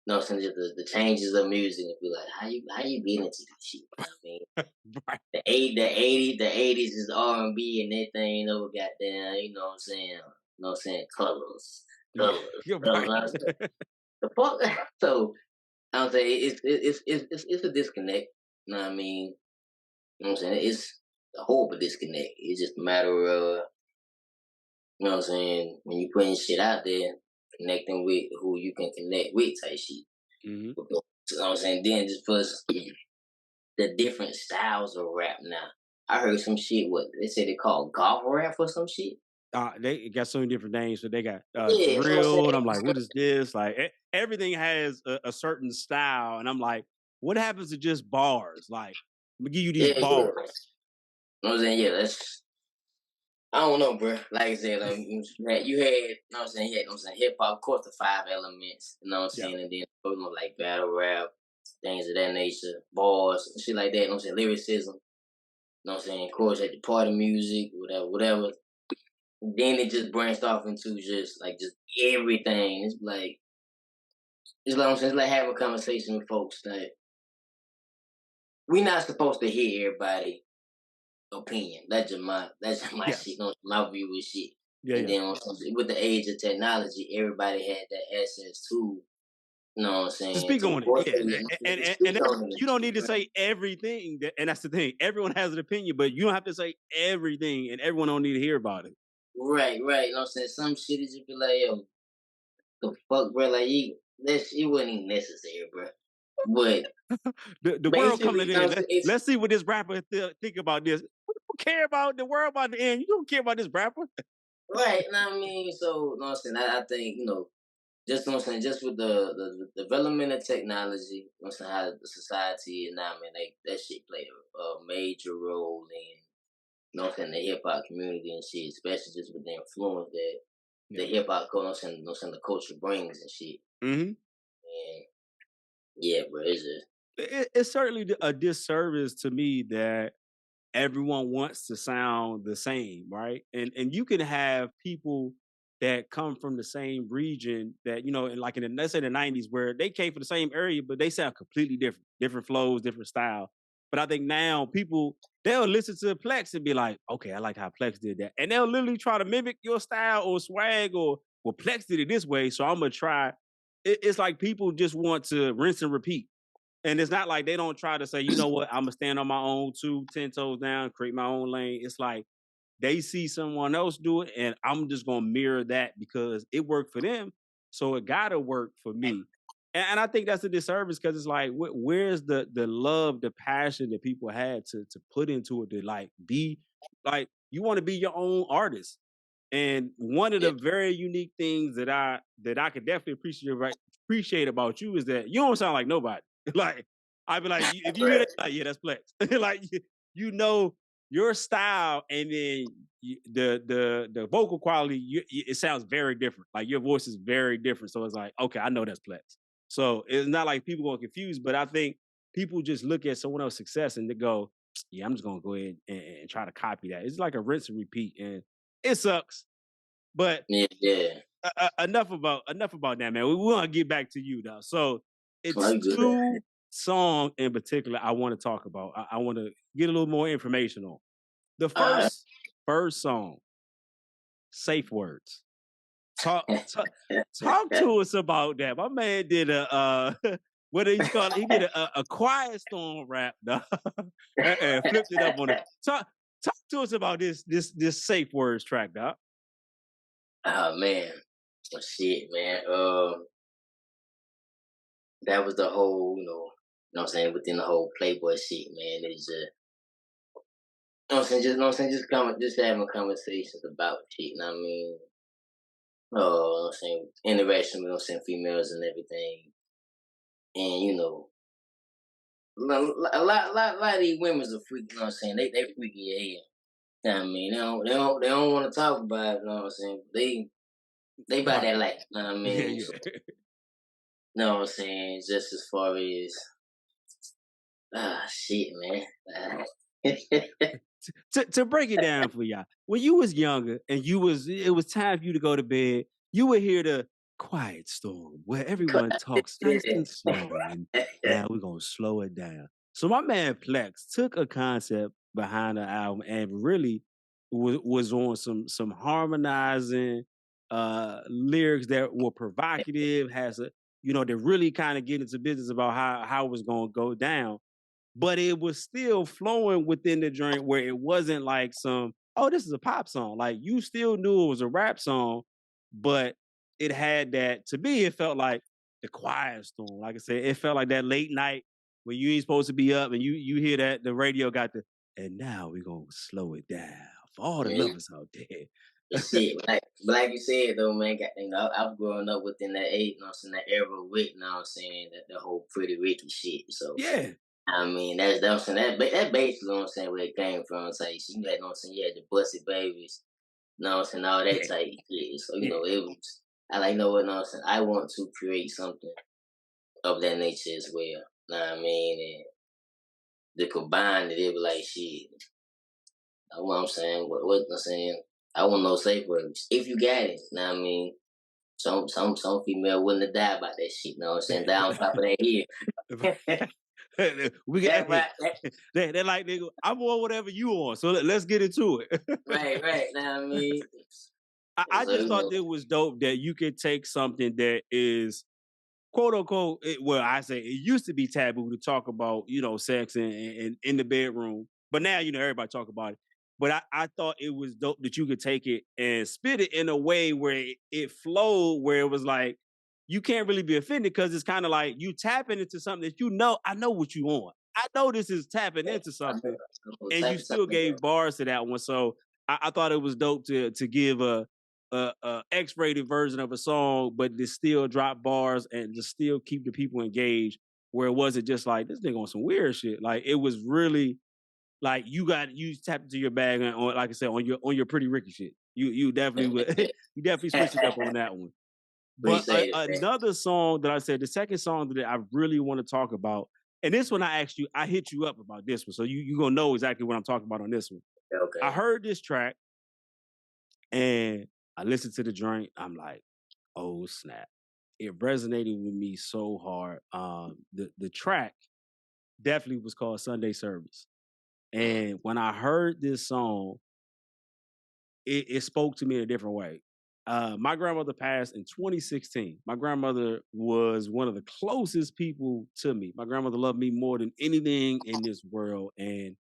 [SPEAKER 3] you know what I'm saying, just the changes of music and be like, how you get into this shit? You know what I mean?
[SPEAKER 2] Right.
[SPEAKER 3] The 80s is R&B and that thing, you know, goddamn, you know what I'm saying? You know what I'm saying? Colors.
[SPEAKER 2] You're right.
[SPEAKER 3] Colors. The fuck? So, I'm saying it's a disconnect. You know what I mean? You know what I'm saying? It's a horrible disconnect. It's just a matter of, you know what I'm saying, when you putting shit out there, connecting with who you can connect with type shit.
[SPEAKER 2] Mm-hmm.
[SPEAKER 3] You know what I'm saying? Then just plus the different styles of rap now. I heard some shit, what they say they call golf rap or some shit.
[SPEAKER 2] They got so many different names. So they got
[SPEAKER 3] Yeah, you know what I'm
[SPEAKER 2] drill, and I'm like,
[SPEAKER 3] saying?
[SPEAKER 2] what is this? Like everything has a certain style, and I'm like, what happens to just bars? Like, I'm gonna give you these
[SPEAKER 3] Yeah, yeah. You know
[SPEAKER 2] bars.
[SPEAKER 3] what I'm saying? Yeah, that's, I don't know, bro. Like I said, you had, you know what I'm saying, you know what I'm saying, hip hop, of course, the 5 elements, you know what I'm
[SPEAKER 2] Yeah.
[SPEAKER 3] saying, and then, you know, like battle rap, things of that nature, bars, shit like that, you know what I'm saying, lyricism, you know what I'm saying, of course, like the party music, whatever. Then it just branched off into just everything. It's like I'm saying, it's like having a conversation with folks that we not supposed to hear everybody opinion. That's just my shit,
[SPEAKER 2] Yes.
[SPEAKER 3] you know, my view of shit.
[SPEAKER 2] Yeah.
[SPEAKER 3] And
[SPEAKER 2] Yeah.
[SPEAKER 3] then with the age of technology, everybody had that access to, you know what I'm
[SPEAKER 2] To
[SPEAKER 3] saying,
[SPEAKER 2] speak
[SPEAKER 3] to
[SPEAKER 2] on it,
[SPEAKER 3] voice
[SPEAKER 2] yeah,
[SPEAKER 3] to
[SPEAKER 2] and
[SPEAKER 3] speak on it and
[SPEAKER 2] you don't
[SPEAKER 3] shit.
[SPEAKER 2] need to say everything, and that's the thing. Everyone has an opinion, but you don't have to say everything, and everyone don't need to hear about it.
[SPEAKER 3] Right. You know what I'm saying? Some shit is just be like, yo, the fuck, bro, like that shit wasn't even necessary, bro. But
[SPEAKER 2] The world
[SPEAKER 3] basically,
[SPEAKER 2] coming
[SPEAKER 3] you know
[SPEAKER 2] in.
[SPEAKER 3] what I'm saying, it's
[SPEAKER 2] Let's see what this rapper think about this. What do you care about the world about the end? You don't care about this rapper.
[SPEAKER 3] right, you know what I mean? So, you know what I'm saying, I think, you know, just, you know what I'm saying, just with the development of technology, you know what I'm saying, how the society and now, man, that shit played a major role in, you know what I'm saying, the hip hop community and shit, especially just with the influence that the hip hop, you know what I'm saying, the culture brings and shit.
[SPEAKER 2] Mm-hmm.
[SPEAKER 3] And yeah, bro, it's just
[SPEAKER 2] It's certainly a disservice to me that everyone wants to sound the same, right? And you can have people that come from the same region that, and like in the, let's say the 90s, where they came from the same area, but they sound completely different flows, different style. But I think now people, they'll listen to Plex and be like, okay, I like how Plex did that. And they'll literally try to mimic your style or swag, or, well, Plex did it this way, so I'm gonna try. It's like people just want to rinse and repeat. And it's not like they don't try to say, you know what, I'm gonna stand on my own too, 10 toes down, create my own lane. It's like they see someone else do it, and I'm just gonna mirror that because it worked for them, so it gotta work for me. And I think that's a disservice because it's like, where's the love, the passion that people had to put into it, to like be like, you want to be your own artist. And one of
[SPEAKER 3] yeah,
[SPEAKER 2] the very unique things that I could definitely appreciate about you is that you don't sound like nobody. Like, I'd be like, if you hear
[SPEAKER 3] right.
[SPEAKER 2] that, like, yeah, that's Plex. Like, you know your style, and then the vocal quality, it sounds very different. Like, your voice is very different. So it's like, okay, I know that's Plex. So it's not like people going confused, but I think people just look at someone else's success and they go, yeah, I'm just gonna go ahead and try to copy that. It's like a rinse and repeat, and it sucks. But
[SPEAKER 3] Yeah.
[SPEAKER 2] enough about that, man. We want to get back to you though. So
[SPEAKER 3] How
[SPEAKER 2] it's
[SPEAKER 3] you good at?
[SPEAKER 2] two songs in particular I want to talk about. I want to get a little more information on. The
[SPEAKER 3] Alright.
[SPEAKER 2] first song, Safe Words. Talk talk to us about that. My man did a what did he call it? He did a quiet storm rap, dog, and flipped it up on it. Talk to us about this safe words track, dog.
[SPEAKER 3] Oh man, oh, shit, man. That was the whole, what I'm saying, within the whole Playboy shit, man. It's you know what I'm saying, just having conversations about shit. You know what I mean? Oh, you know what I'm saying, interaction with, females and everything, and a lot of these women's are freaky. You know what I'm saying? They freaky as hell. You know what I mean? They don't want to talk about it. You know what I'm saying? They buy that life. You know what I mean?
[SPEAKER 2] Yeah.
[SPEAKER 3] So, you know what I'm saying? Just as far as shit, man.
[SPEAKER 2] To break it down for y'all, when you was younger and it was time for you to go to bed, you would hear the quiet storm where everyone talks fast and slow, and now we're gonna slow it down. So my man Plex took a concept behind the album and really was on some harmonizing lyrics that were provocative, has a they really kind of get into business about how it was gonna go down, but it was still flowing within the joint where it wasn't like this is a pop song. Like you still knew it was a rap song, but it had that, to me, it felt like the quiet storm. Like I said, it felt like that late night when you ain't supposed to be up and you hear that the radio got and now we're gonna slow it down for all the
[SPEAKER 3] Man,
[SPEAKER 2] lovers out there.
[SPEAKER 3] shit, like you said though, man. I've grown up within that age, that era with, that the whole Pretty Ricky shit. So
[SPEAKER 2] Yeah.
[SPEAKER 3] I mean, that basically, where it came from. Type shit. You had the Busted Babies, all that
[SPEAKER 2] Yeah.
[SPEAKER 3] type shit. So,
[SPEAKER 2] Yeah.
[SPEAKER 3] it was, I like, I want to create something of that nature as well. You know what I mean? And to combine it was like, shit. What I'm saying, what I'm saying, I want no safe words. If you got it, you know what I mean? Some female wouldn't have died about that shit, you know what I'm saying? Die on top of that here.
[SPEAKER 2] We got they're like, nigga, I'm on whatever you on, so let's get into it.
[SPEAKER 3] right. Now I mean,
[SPEAKER 2] I just thought it was dope that you could take something that is quote unquote, I say it used to be taboo to talk about, sex and in the bedroom, but now everybody talk about it. But I thought it was dope that you could take it and spit it in a way where it flowed, where it was like you can't really be offended because it's kind of like you tapping into something that I know what you want. I know this is tapping into something, and you still gave bars to that one. So I thought it was dope to give a X-rated version of a song, but to still drop bars and to still keep the people engaged. Where it wasn't just like this nigga on some weird shit. Like it was really like you tapped into your bag and on, like I said, on your Pretty Ricky shit. You definitely would you definitely switched it up on that one. But another song that I said, the second song that I really want to talk about, and this one I hit you up about this one, so you gonna know exactly what I'm talking about on this one.
[SPEAKER 3] Okay.
[SPEAKER 2] I heard this track and I listened to the joint. I'm like, oh snap! It resonated with me so hard. The track definitely was called Sunday Service, and when I heard this song, it spoke to me in a different way. My grandmother passed in 2016. My grandmother was one of the closest people to me. My grandmother loved me more than anything in this world and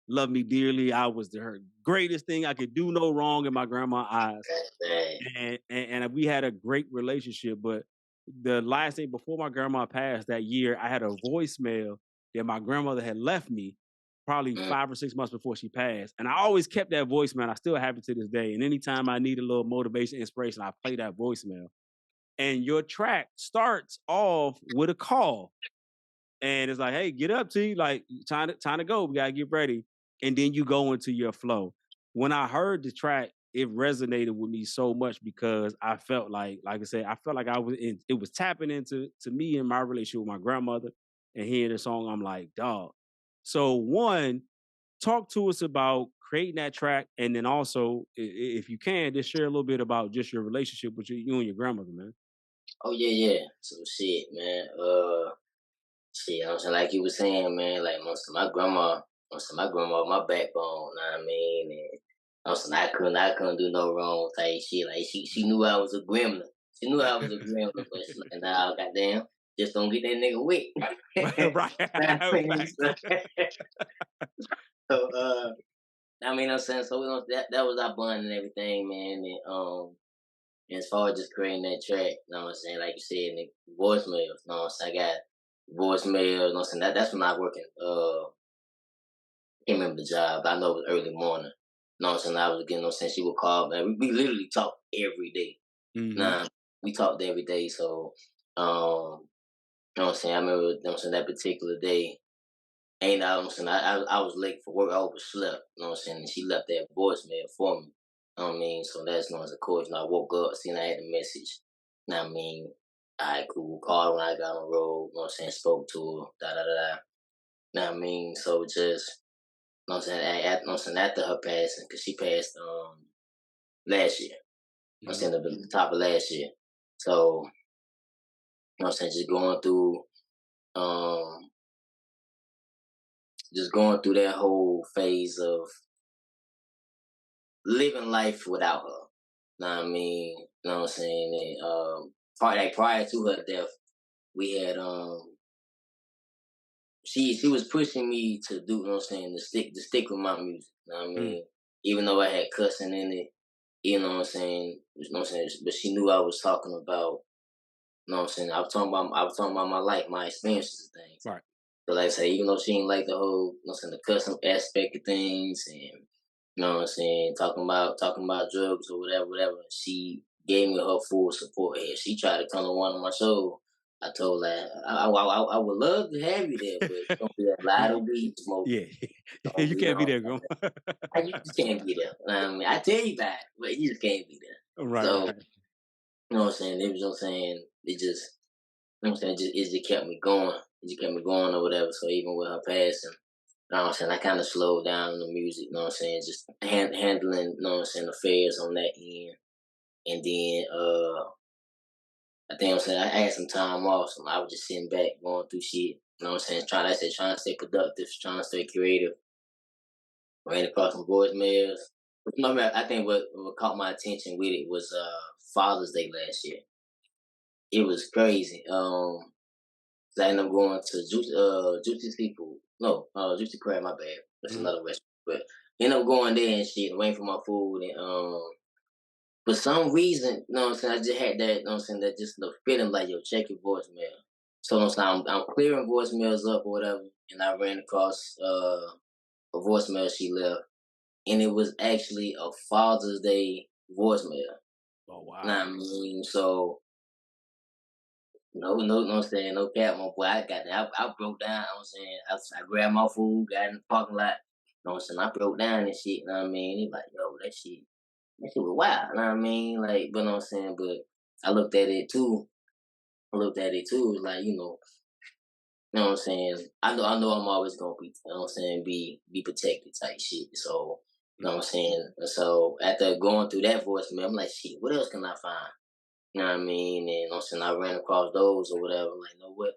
[SPEAKER 2] loved me dearly. I was her greatest thing. I could do no wrong in my grandma's eyes. And we had a great relationship. But the last thing before my grandma passed that year, I had a voicemail that my grandmother had left me probably 5 or 6 months before she passed. And I always kept that voicemail. I still have it to this day. And anytime I need a little motivation, inspiration, I play that voicemail. And your track starts off with a call. And it's like, hey, get up, T. Like, time to go. We gotta get ready. And then you go into your flow. When I heard the track, it resonated with me so much because I felt like I said, I felt like it was tapping into me and my relationship with my grandmother. And hearing the song, I'm like, dog. So one, talk to us about creating that track, and then also, if you can, just share a little bit about just your relationship with you and your grandmother, man.
[SPEAKER 3] Oh yeah. So shit, man. Shit, I'm saying, like you were saying, man. Like my grandma, my backbone. Know what I mean? And I'm saying I couldn't do no wrong type shit. Like she knew I was a gremlin. She knew I was a gremlin, but she's like, nah, goddamn. just don't get that nigga wet.
[SPEAKER 2] Right.
[SPEAKER 3] So, I mean, I'm saying, so that was our bond and everything, man. And as far as just creating that track, you know what I'm saying, like you said, the voicemails, you know what I'm saying, I got voicemails, you know what I'm saying, that's when I working, can't remember the job, but I know it was early morning, you know what I'm saying, I was getting, you know what I'm saying, she would call, man, we literally talk every day. Nah, we talked every day, so, you know what I'm saying, I remember, you know what I'm saying, that particular day, ain't I was saying I was late for work. I overslept. You know what I'm saying? And she left that voicemail for me. You know what I mean? So that's known as a course. And I woke up, seen I had a message. You know what I mean? All right, cool. Called when I got on the road. You know what I'm saying? Spoke to her. Da da da da. You know what I mean? So just you know what I'm saying? You know what I'm saying? After her passing, because she passed last year. You know what I'm saying? At the top of last year. So you know what I'm saying? Just going through that whole phase of living life without her. Know what I mean? You know what I'm saying? And prior to her death, we had she was pushing me to do, you know what I'm saying, to stick with my music. You know what I mean? Even though I had cussing in it, you know what I'm saying, you know what I'm saying, but she knew I was talking about, you know what I'm saying, I was talking about my life, my experiences and things.
[SPEAKER 2] Right.
[SPEAKER 3] So like I say, even though she didn't like the whole, you know what I'm saying, the cussing aspect of things, and you know what I'm saying, talking about drugs or whatever, she gave me her full support here. She tried to come to one of my shows. I told her I would love to have you there, but it's gonna be a lot of weed smoke.
[SPEAKER 2] Yeah.
[SPEAKER 3] Don't
[SPEAKER 2] You
[SPEAKER 3] be
[SPEAKER 2] can't be
[SPEAKER 3] on.
[SPEAKER 2] there, girl.
[SPEAKER 3] You just can't be there. I mean, I tell you that, but you just can't be there.
[SPEAKER 2] Right,
[SPEAKER 3] So
[SPEAKER 2] right.
[SPEAKER 3] you know what I'm saying? It was, you know what I'm saying, it just, you know what I'm saying, it just kept me going. It just kept me going or whatever. So even with her passing, you know what I'm saying, I kind of slowed down on the music, you know what I'm saying, just handling, you know what I'm saying, affairs on that end. And then, I think I'm saying, I had some time off, so I was just sitting back, going through shit, you know what I'm saying, trying to stay productive, trying to stay creative. Ran across some voicemails. No, man, I think what caught my attention with it was Father's Day last year. It was crazy. 'Cause I ended up going to Juicy Seafood. No, Juicy Crab, my bad. That's another restaurant. But ended up going there and shit and waiting for my food. And for some reason, you know what I'm saying, I just had that, you know what I'm saying, that just the feeling like, yo, check your voicemail. So you know what I'm saying, I'm clearing voicemails up or whatever. And I ran across a voicemail she left. And it was actually a Father's Day voicemail.
[SPEAKER 2] Oh,
[SPEAKER 3] Know what
[SPEAKER 2] wow.
[SPEAKER 3] I mean? So no, saying no cap, my boy. I got that. I broke down. I'm saying I grabbed my food, got in the parking lot. You know what I'm saying? I broke down and shit. You know what I mean? He like, yo, that shit was wild. You know what I mean? Like, but you know what I'm saying? But I looked at it too. It's like, you know what I'm saying? I know I'm always gonna be, you know what I'm saying, be protected type shit. So, you know what I'm saying? So after going through that voicemail, I'm like, shit, what else can I find? You know what I mean? And you know what I'm saying, I ran across those or whatever. Like, you know what?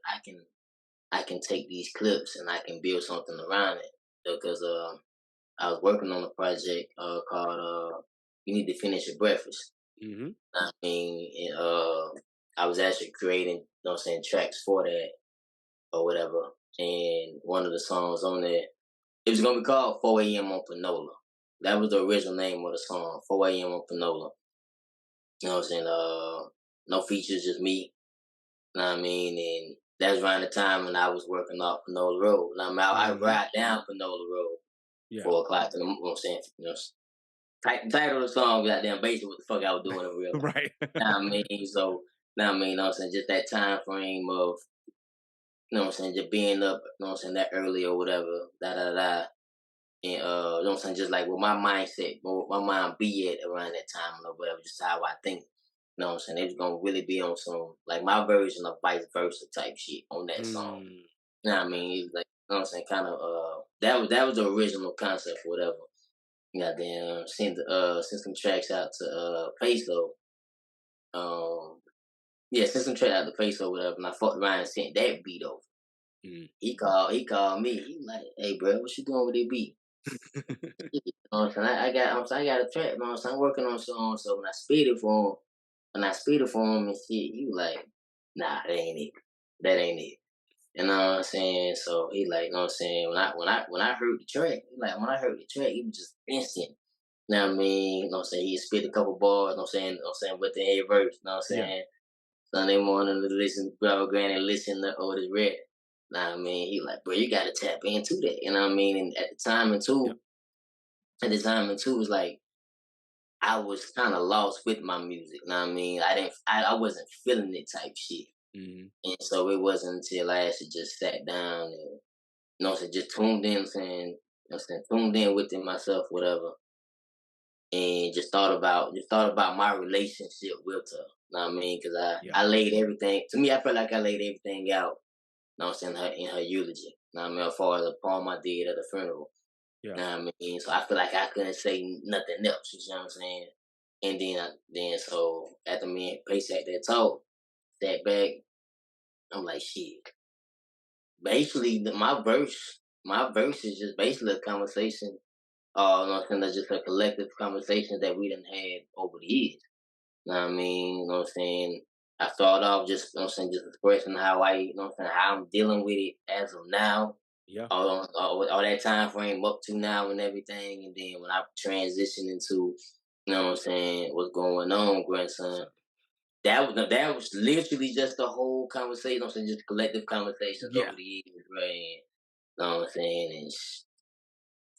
[SPEAKER 3] I can take these clips and I can build something around it. Because I was working on a project called You Need to Finish Your Breakfast. I mean, and, I was actually creating, you know what I'm saying, tracks for that or whatever. And one of the songs on there, it was gonna be called 4 a.m. on Panola. That was the original name of the song, 4 a.m. on Panola. You know what I'm saying? No features, just me. You know what I mean? And that was around the time when I was working off Panola Road. And I ride down Panola Road,
[SPEAKER 2] Yeah.
[SPEAKER 3] 4 o'clock in the morning. You know what I'm saying? Title of the song, goddamn, basically what the fuck I was doing in real life.
[SPEAKER 2] Right.
[SPEAKER 3] You know what I mean? So, you know what I mean? You know what I'm saying? Just that time frame of, you know what I'm saying, just being up, you know what I'm saying, that early or whatever, da da da. And, you know what I'm saying, just like with my mindset, where my mind be at around that time or whatever, just how I think. You know what I'm saying? It's gonna really be on some, like my version of vice versa type shit on that song. You know what I mean? It's like, you know what I'm saying, kind of, that was the original concept or whatever. Goddamn, sent some tracks out to Peso. Yeah, sent some tracks out to Peso or whatever, and I fucked around and sent that beat over. He called me. He was like, "Hey, bro, what you doing with that beat?" You know what I'm saying? I got a track. You know what I'm saying? I'm working on a song. So when I spit it for him, and shit, he was like, "Nah, that ain't it." that ain't it. You know what I'm saying? So he like, you know what I'm saying? When I heard the track, when I heard the track, it was just instant. You know what I mean? You know what I'm saying? He spit a couple bars, you know what I'm saying? You know what I'm saying? With the head verse, you know what I'm
[SPEAKER 2] Yeah.
[SPEAKER 3] saying? Sunday morning to listen, grab a granny and listen to Otis Red. You know what I mean? He like, bro, you gotta tap into that. You know what I mean? And at the time and two, it was like I was kind of lost with my music. You know what I mean? I wasn't feeling it type shit.
[SPEAKER 2] Mm-hmm.
[SPEAKER 3] And so it wasn't until I actually just sat down and, you know what I'm saying, just tuned in, saying, you know what I'm saying, tuned in within myself, whatever, and just thought about my relationship with her. You know what I mean? Because
[SPEAKER 2] Yeah.
[SPEAKER 3] I laid everything, to me, I felt like I laid everything out, you know what I'm saying, in her eulogy. You know what I mean? As far as the poem I did at the funeral.
[SPEAKER 2] Yeah.
[SPEAKER 3] You know what I mean? So I feel like I couldn't say nothing else, you know what I'm saying? And then so after me and Pace had that talk, sat back, I'm like, shit. Basically, my verse is just basically a conversation. You know what I'm saying? That's just a collective conversation that we done had over the years. You know what I mean? You know what I'm saying? I started off just, you know what I'm saying, just expressing how you know what I'm saying, how I'm dealing with it as of now,
[SPEAKER 2] Yeah.
[SPEAKER 3] all that time frame up to now and everything. And then when I transition into, you know what I'm saying, what's going on, grandson, that was literally just the whole conversation. You know what I'm saying, just collective conversations
[SPEAKER 2] Yeah.
[SPEAKER 3] over the years, right? You know what I'm saying? And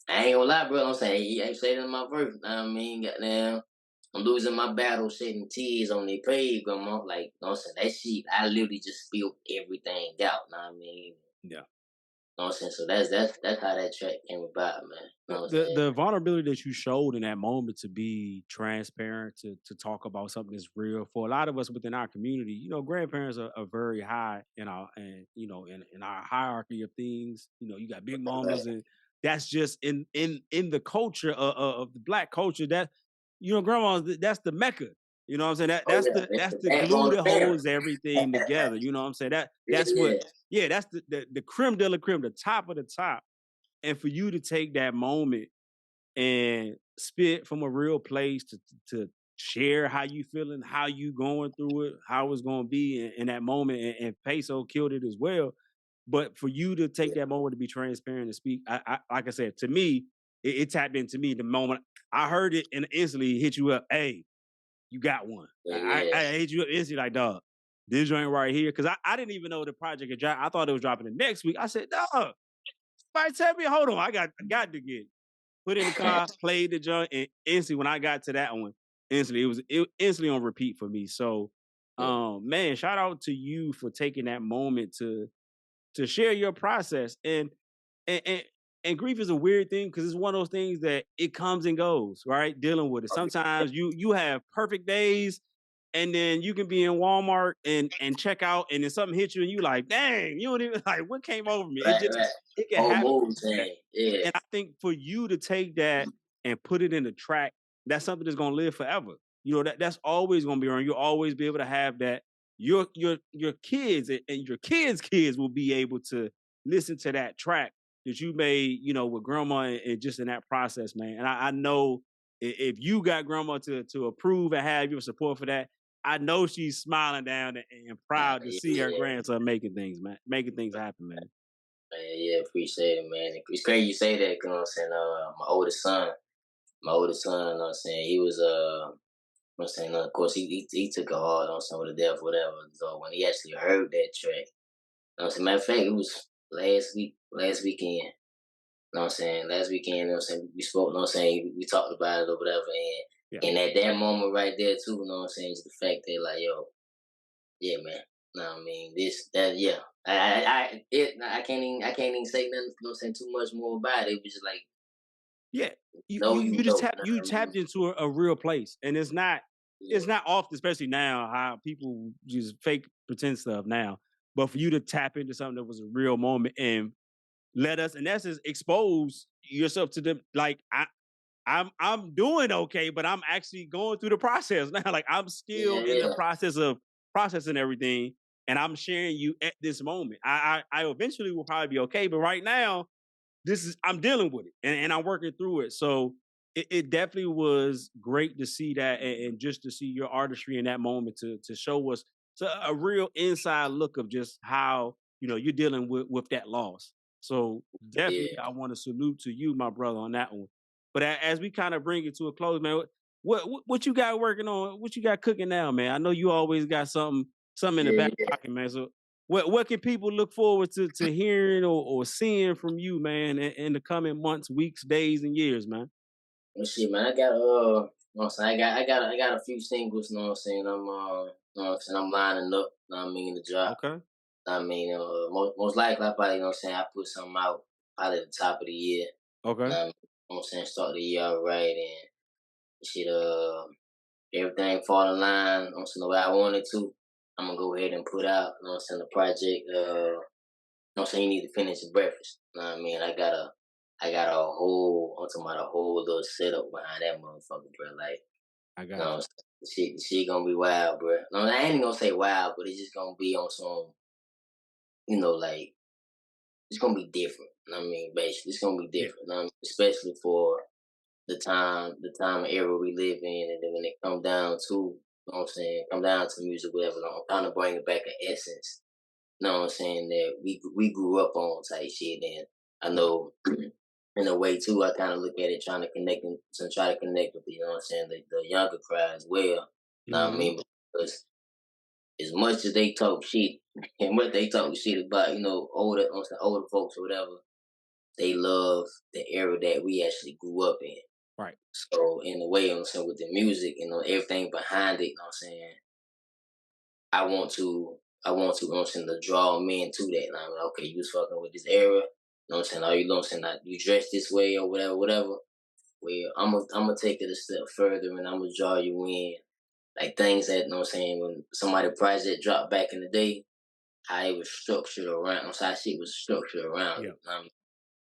[SPEAKER 3] I ain't gonna lie, bro. I'm saying he ain't saying in my verse. Know what I mean, goddamn, I'm losing my battle, shedding tears on their page, grandma. Like, you know what I'm saying? That shit, I literally just spilled everything out. Know what I mean?
[SPEAKER 2] Yeah.
[SPEAKER 3] Know what I'm saying? So that's how that track came about, man. Know what I'm
[SPEAKER 2] The
[SPEAKER 3] saying?
[SPEAKER 2] the vulnerability that you showed in that moment to be transparent, to talk about something that's real for a lot of us within our community, grandparents are very high in our, and in our hierarchy of things. You got big
[SPEAKER 3] Right.
[SPEAKER 2] mamas, and that's just in the culture of the black culture, that grandmas, that's the mecca. You know what I'm saying? That
[SPEAKER 3] Oh
[SPEAKER 2] that's
[SPEAKER 3] yeah,
[SPEAKER 2] the
[SPEAKER 3] that's
[SPEAKER 2] that's
[SPEAKER 3] the
[SPEAKER 2] the glue
[SPEAKER 3] backbone of
[SPEAKER 2] that
[SPEAKER 3] family.
[SPEAKER 2] holds everything together. You know what I'm saying? That's what,
[SPEAKER 3] Yeah,
[SPEAKER 2] yeah, that's the creme de la creme, the top of the top. And for you to take that moment and spit from a real place to share how you feeling, how you going through it, how it's going to be in that moment, and Peso killed it as well. But for you to take
[SPEAKER 3] yeah,
[SPEAKER 2] that moment to be transparent and speak, I like I said, to me, it tapped into me the moment I heard it, and instantly hit you up. Hey, you got one.
[SPEAKER 3] yeah.
[SPEAKER 2] I hit you up instantly, like, dog, this joint right here, because I didn't even know the project had dropped. I thought it was dropping the next week. I said, dog, somebody tell me, hold on, I got to get it. Put it in the car, played the joint, and instantly when I got to that one, it was instantly on repeat for me. So,
[SPEAKER 3] Yeah.
[SPEAKER 2] man, shout out to you for taking that moment to share your process. And and, and grief is a weird thing because it's one of those things that it comes and goes, right? Dealing with it.
[SPEAKER 3] Okay.
[SPEAKER 2] Sometimes you have perfect days, and then you can be in Walmart and check out, and then something hits you, and you like, dang, you don't even like what came over me.
[SPEAKER 3] Right, right.
[SPEAKER 2] It can
[SPEAKER 3] Whole
[SPEAKER 2] happen.
[SPEAKER 3] mood change. Yeah.
[SPEAKER 2] And I think for you to take that and put it in a track, that's something that's gonna live forever. That's always gonna be around. You'll always be able to have that. Your kids and your kids will be able to listen to that track that you made, with grandma, and just in that process, man. And I know if you got grandma to approve and have your support for that, I know she's smiling down and proud to see her
[SPEAKER 3] Yeah.
[SPEAKER 2] grandson making things, man, making things happen, man.
[SPEAKER 3] Man, yeah, appreciate it, man. It's crazy you say that, 'cause, you know what I'm saying? My oldest son, you know what I'm saying, he was, you know what I'm saying, of course, he took a hard, you know what I'm saying, with the death, whatever. So when he actually heard that track, you know what I'm saying, matter of fact, it was last weekend, you know what I'm saying, last weekend, you know what I'm saying, we spoke, you know what I'm saying, we talked about it or whatever,
[SPEAKER 2] Yeah.
[SPEAKER 3] and at that moment right there, too, you know what I'm saying, just the fact that, like, yo, yeah, man. No, I mean this, that, yeah. I can't even say nothing. You know, what I'm saying too much more about it. It was just like,
[SPEAKER 2] Yeah, you
[SPEAKER 3] no,
[SPEAKER 2] you
[SPEAKER 3] you
[SPEAKER 2] you just
[SPEAKER 3] know.
[SPEAKER 2] tap you
[SPEAKER 3] I mean,
[SPEAKER 2] tapped into a real place, and it's not
[SPEAKER 3] yeah,
[SPEAKER 2] it's not often, especially now, how people just fake pretend stuff now. But for you to tap into something that was a real moment and let us, in essence, expose yourself to them, like I'm doing okay, but I'm actually going through the process now. Like I'm still
[SPEAKER 3] yeah,
[SPEAKER 2] in the
[SPEAKER 3] yeah,
[SPEAKER 2] process of processing everything, and I'm sharing you at this moment. I eventually will probably be okay, but right now I'm dealing with it, and I'm working through it. So it definitely was great to see that, and just to see your artistry in that moment to show us So a real inside look of just how, you're dealing with that loss. So definitely
[SPEAKER 3] Yeah.
[SPEAKER 2] I want to salute to you, my brother, on that one. But as we kind of bring it to a close, man, what you got working on? What you got cooking now, man? I know you always got something in the back
[SPEAKER 3] Yeah.
[SPEAKER 2] pocket, man. So what can people look forward to hearing or seeing from you, man, in the coming months, weeks, days, and years, man?
[SPEAKER 3] Well, shit, man, I got you know what I'm saying, I got a few singles, you know what I'm saying. You know what I'm saying, I'm lining up, you know what I mean, to drop.
[SPEAKER 2] Okay.
[SPEAKER 3] I mean, most likely I probably, you know what I'm saying, I put something out probably at the top of the year.
[SPEAKER 2] Okay.
[SPEAKER 3] You know what I'm saying, start the year out right, and shit, everything fall in line, you know what I'm saying, the way I want it to. I'm gonna go ahead and put out, you know what I'm saying, the project. You know what I'm saying, you need to finish your breakfast. You know what I mean? I got a whole, I'm talking about a whole little setup behind that motherfucker, bro. Like,
[SPEAKER 2] I
[SPEAKER 3] you know,
[SPEAKER 2] got you.
[SPEAKER 3] the shit gonna be wild, bro. No, I ain't gonna say wild, but it's just gonna be on some, like, it's gonna be different. You know what I mean? Basically, it's gonna be
[SPEAKER 2] Yeah.
[SPEAKER 3] different. You know what I mean? Especially for the time and era we live in, and then when it come down to, you know what I'm saying, come down to music, whatever, I'm trying to bring it back an essence. You know what I'm saying? That we grew up on type shit. And I
[SPEAKER 2] Yeah.
[SPEAKER 3] know in a way too, I kind of look at it trying to try to connect with the, you know what I'm saying, the younger crowd as well. You know what I
[SPEAKER 2] Mm-hmm.
[SPEAKER 3] mean? Because as much as they talk shit and what they talk shit about, older, older folks or whatever, they love the era that we actually grew up in.
[SPEAKER 2] Right.
[SPEAKER 3] So in a way, you know what I'm saying, with the music, everything behind it, you know what I'm saying, I want to, you know what I'm saying, to draw men to that. And I'm like, okay, you was fucking with this era, you know what I'm saying, are you, know what I'm saying, you dress this way or whatever, whatever. Well, I'm gonna take it a step further, and I'm gonna draw you in, like things that, you know what I'm saying, when somebody project dropped back in the day, how it was structured around, so how shit was structured around
[SPEAKER 2] Yeah.
[SPEAKER 3] it.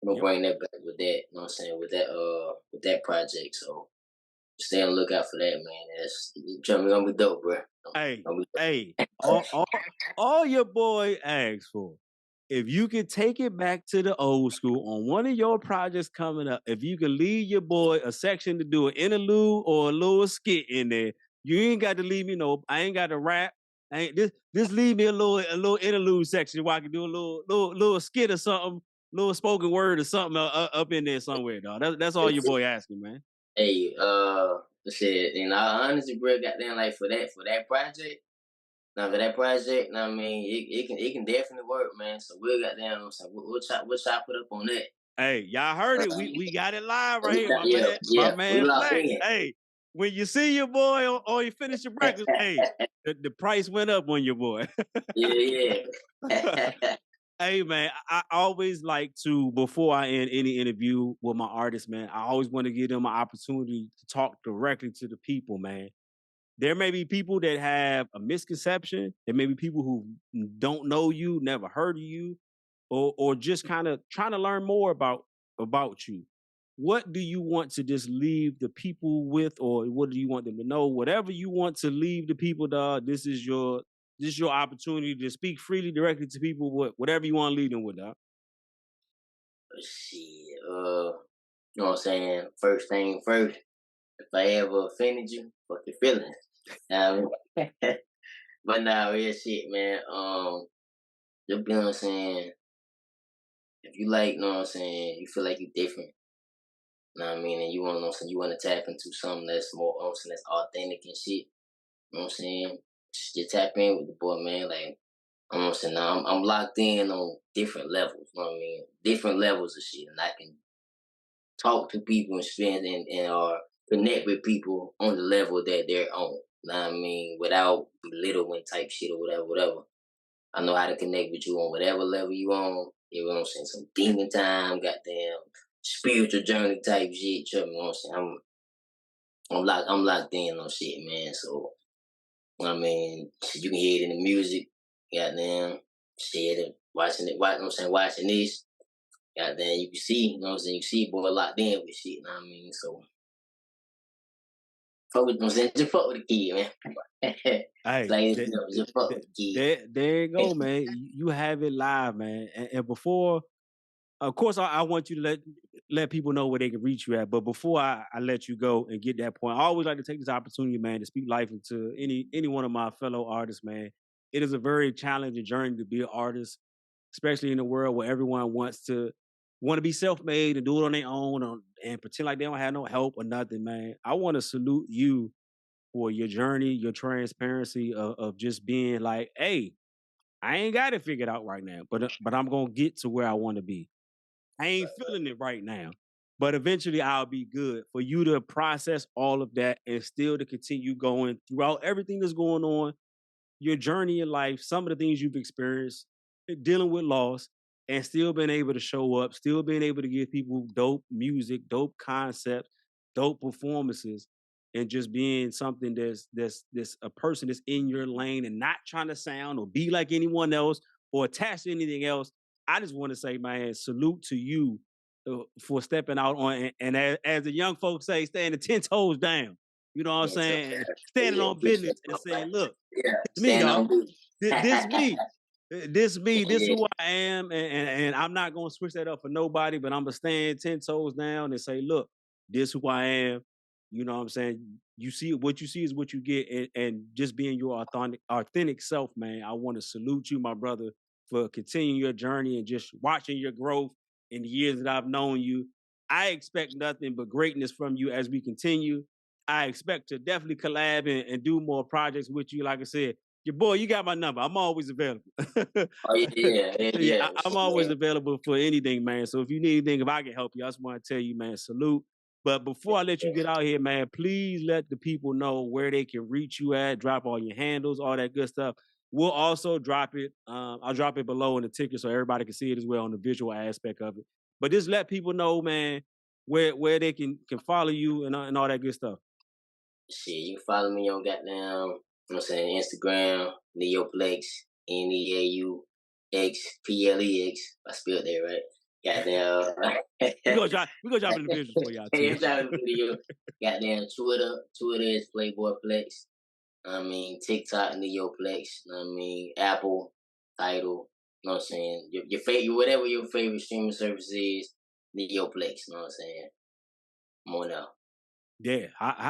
[SPEAKER 3] I'm gonna
[SPEAKER 2] Yep.
[SPEAKER 3] bring that back with that, you know what I'm saying, with that project. So stay on the lookout for that, man. That's, trust me, gonna be dope, bro.
[SPEAKER 2] Hey,
[SPEAKER 3] Gonna be
[SPEAKER 2] hey, all your boy asks for. If you could take it back to the old school on one of your projects coming up, if you could leave your boy a section to do an interlude or a little skit in there, you ain't got to leave me I ain't got to rap. I ain't just leave me a little interlude section where I can do a little skit or something, little spoken word or something up in there somewhere, dog. That's all your boy asking, man.
[SPEAKER 3] Hey, shit, in all honesty, bro, goddamn, like for that project, now for that project, I mean, it can definitely work, man. So we'll goddamn, so we'll chop it up on that.
[SPEAKER 2] Hey, y'all heard it.
[SPEAKER 3] Um,
[SPEAKER 2] We got it live right here.
[SPEAKER 3] yeah,
[SPEAKER 2] My
[SPEAKER 3] yeah, we
[SPEAKER 2] man
[SPEAKER 3] locked
[SPEAKER 2] Plex.
[SPEAKER 3] in.
[SPEAKER 2] Hey, when you see your boy or you finish your breakfast, hey, the price went up on your boy.
[SPEAKER 3] Yeah, yeah.
[SPEAKER 2] Hey man, I always like to, before I end any interview with my artist, man, I always want to give them an opportunity to talk directly to the people, man. There may be people that have a misconception. There may be people who don't know you, never heard of you, or just kind of trying to learn more about you. What do you want to just leave the people with, or what do you want them to know? Whatever you want to leave the people, dog. This is your opportunity to speak freely, directly to people. Whatever you want to leave them with, dog.
[SPEAKER 3] Shit, you know what I'm saying? First thing first, if I ever offended you, fuck your feelings. Um, but nah, real shit, man. You know what I'm saying? If you like, you know what I'm saying, you feel like you different, you know what I mean, and you want to know, what I'm saying, you want to tap into something that's more, you know what I'm saying, that's authentic and shit. You know what I'm saying? Just tap in with the boy, man. Like, you know what I'm saying? Now I'm locked in on different levels. You know what I mean? Different levels of shit, and I can talk to people and spend and or connect with people on the level that they're on. You know what I mean? Without belittling type shit or whatever, whatever. I know how to connect with you on whatever level you on. You know what I'm saying? Some demon time, goddamn spiritual journey type shit. You know what I'm saying? I'm locked in on shit, man. So I mean, shit, you can hear it in the music. Goddamn, shit, you know what I'm saying, watching this. Goddamn, you can see, you know what I'm saying, you see boy locked in with shit, you know what I mean? So fuck with, you know what I'm saying, just fuck with the kid, man.
[SPEAKER 2] Hey,
[SPEAKER 3] Like, just fuck with the
[SPEAKER 2] there you
[SPEAKER 3] kid.
[SPEAKER 2] go, man. You have it live, man. And before, of course, I want you to let people know where they can reach you at. But before I let you go and get that point, I always like to take this opportunity, man, to speak life into any one of my fellow artists, man. it is a very challenging journey to be an artist, especially in a world where everyone wants to be self-made and do it on their own and pretend like they don't have no help or nothing, man. I want to salute you for your journey, your transparency of just being like, hey, I ain't got it figured out right now, but I'm gonna get to where I want to be. I ain't feeling it right now, but eventually I'll be good. For you to process all of that and still to continue going throughout everything that's going on, your journey in life, some of the things you've experienced, dealing with loss, and still being able to show up, still being able to give people dope music, dope concepts, dope performances, and just being something that's a person that's in your lane and not trying to sound or be like anyone else or attach to anything else. I just want to say, man, salute to you for stepping out on and as the young folks say, standing 10 toes down. You know what I'm
[SPEAKER 3] Yeah, so,
[SPEAKER 2] saying? Standing
[SPEAKER 3] yeah,
[SPEAKER 2] on
[SPEAKER 3] appreciate
[SPEAKER 2] business
[SPEAKER 3] my
[SPEAKER 2] and
[SPEAKER 3] man.
[SPEAKER 2] saying, look,
[SPEAKER 3] Yeah,
[SPEAKER 2] it's me,
[SPEAKER 3] stand
[SPEAKER 2] dog.
[SPEAKER 3] on me.
[SPEAKER 2] This me. This me. This
[SPEAKER 3] Yeah,
[SPEAKER 2] who I am. And I'm not gonna switch that up for nobody, but I'm gonna stand 10 toes down and say, look, this who I am. You know what I'm saying? You see what you see is what you get, and just being your authentic self, man. I want to salute you, my brother, for continuing your journey and just watching your growth in the years that I've known you. I expect nothing but greatness from you as we continue. I expect to definitely collab and do more projects with you. Like I said, your boy, you got my number. I'm always available.
[SPEAKER 3] oh yeah, yeah,
[SPEAKER 2] Yeah,
[SPEAKER 3] yeah.
[SPEAKER 2] I'm always available for anything, man. So if you need anything, if I can help you, I just want to tell you, man, salute. But before I let you get out here, man, please let the people know where they can reach you at, drop all your handles, all that good stuff. We'll also drop it. I'll drop it below in the ticket so everybody can see it as well on the visual aspect of it. But just let people know, man, where they can follow you and all that good stuff.
[SPEAKER 3] Shit, you can follow me on goddamn, you know what I'm saying, Instagram, Neaux Plex, NEAUXPLEX. I spelled that right. Goddamn.
[SPEAKER 2] We gonna drop it in the visuals for y'all too.
[SPEAKER 3] It's out of the video. Goddamn Twitter is Playboy Plex. I mean, TikTok, Neaux Plex. I mean, Apple, Tidal. You know what I'm saying? Your favorite, whatever your favorite streaming service is, Neaux Plex. You know what I'm saying? Come on now.
[SPEAKER 2] Yeah,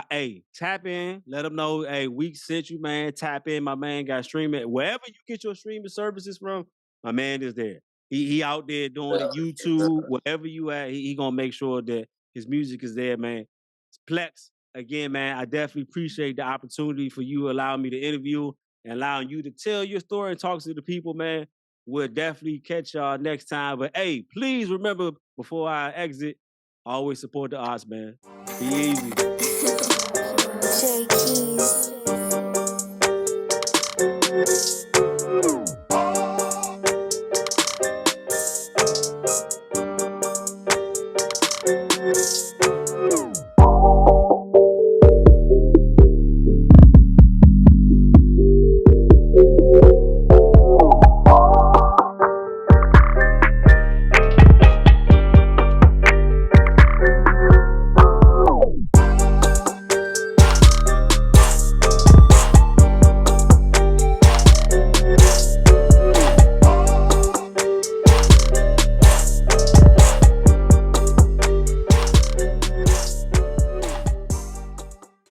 [SPEAKER 2] hey, tap in. Let them know. Hey, we sent you, man. Tap in. My man got streaming wherever you get your streaming services from. My man is there. He out there doing it. YouTube, wherever you at, he gonna make sure that his music is there, man. Plex again, man. I definitely appreciate the opportunity for you allowing me to interview and allowing you to tell your story and talk to the people, man. We'll definitely catch y'all next time. But hey, please remember before I exit, always support the arts, man. Be easy.
[SPEAKER 4] J Keys.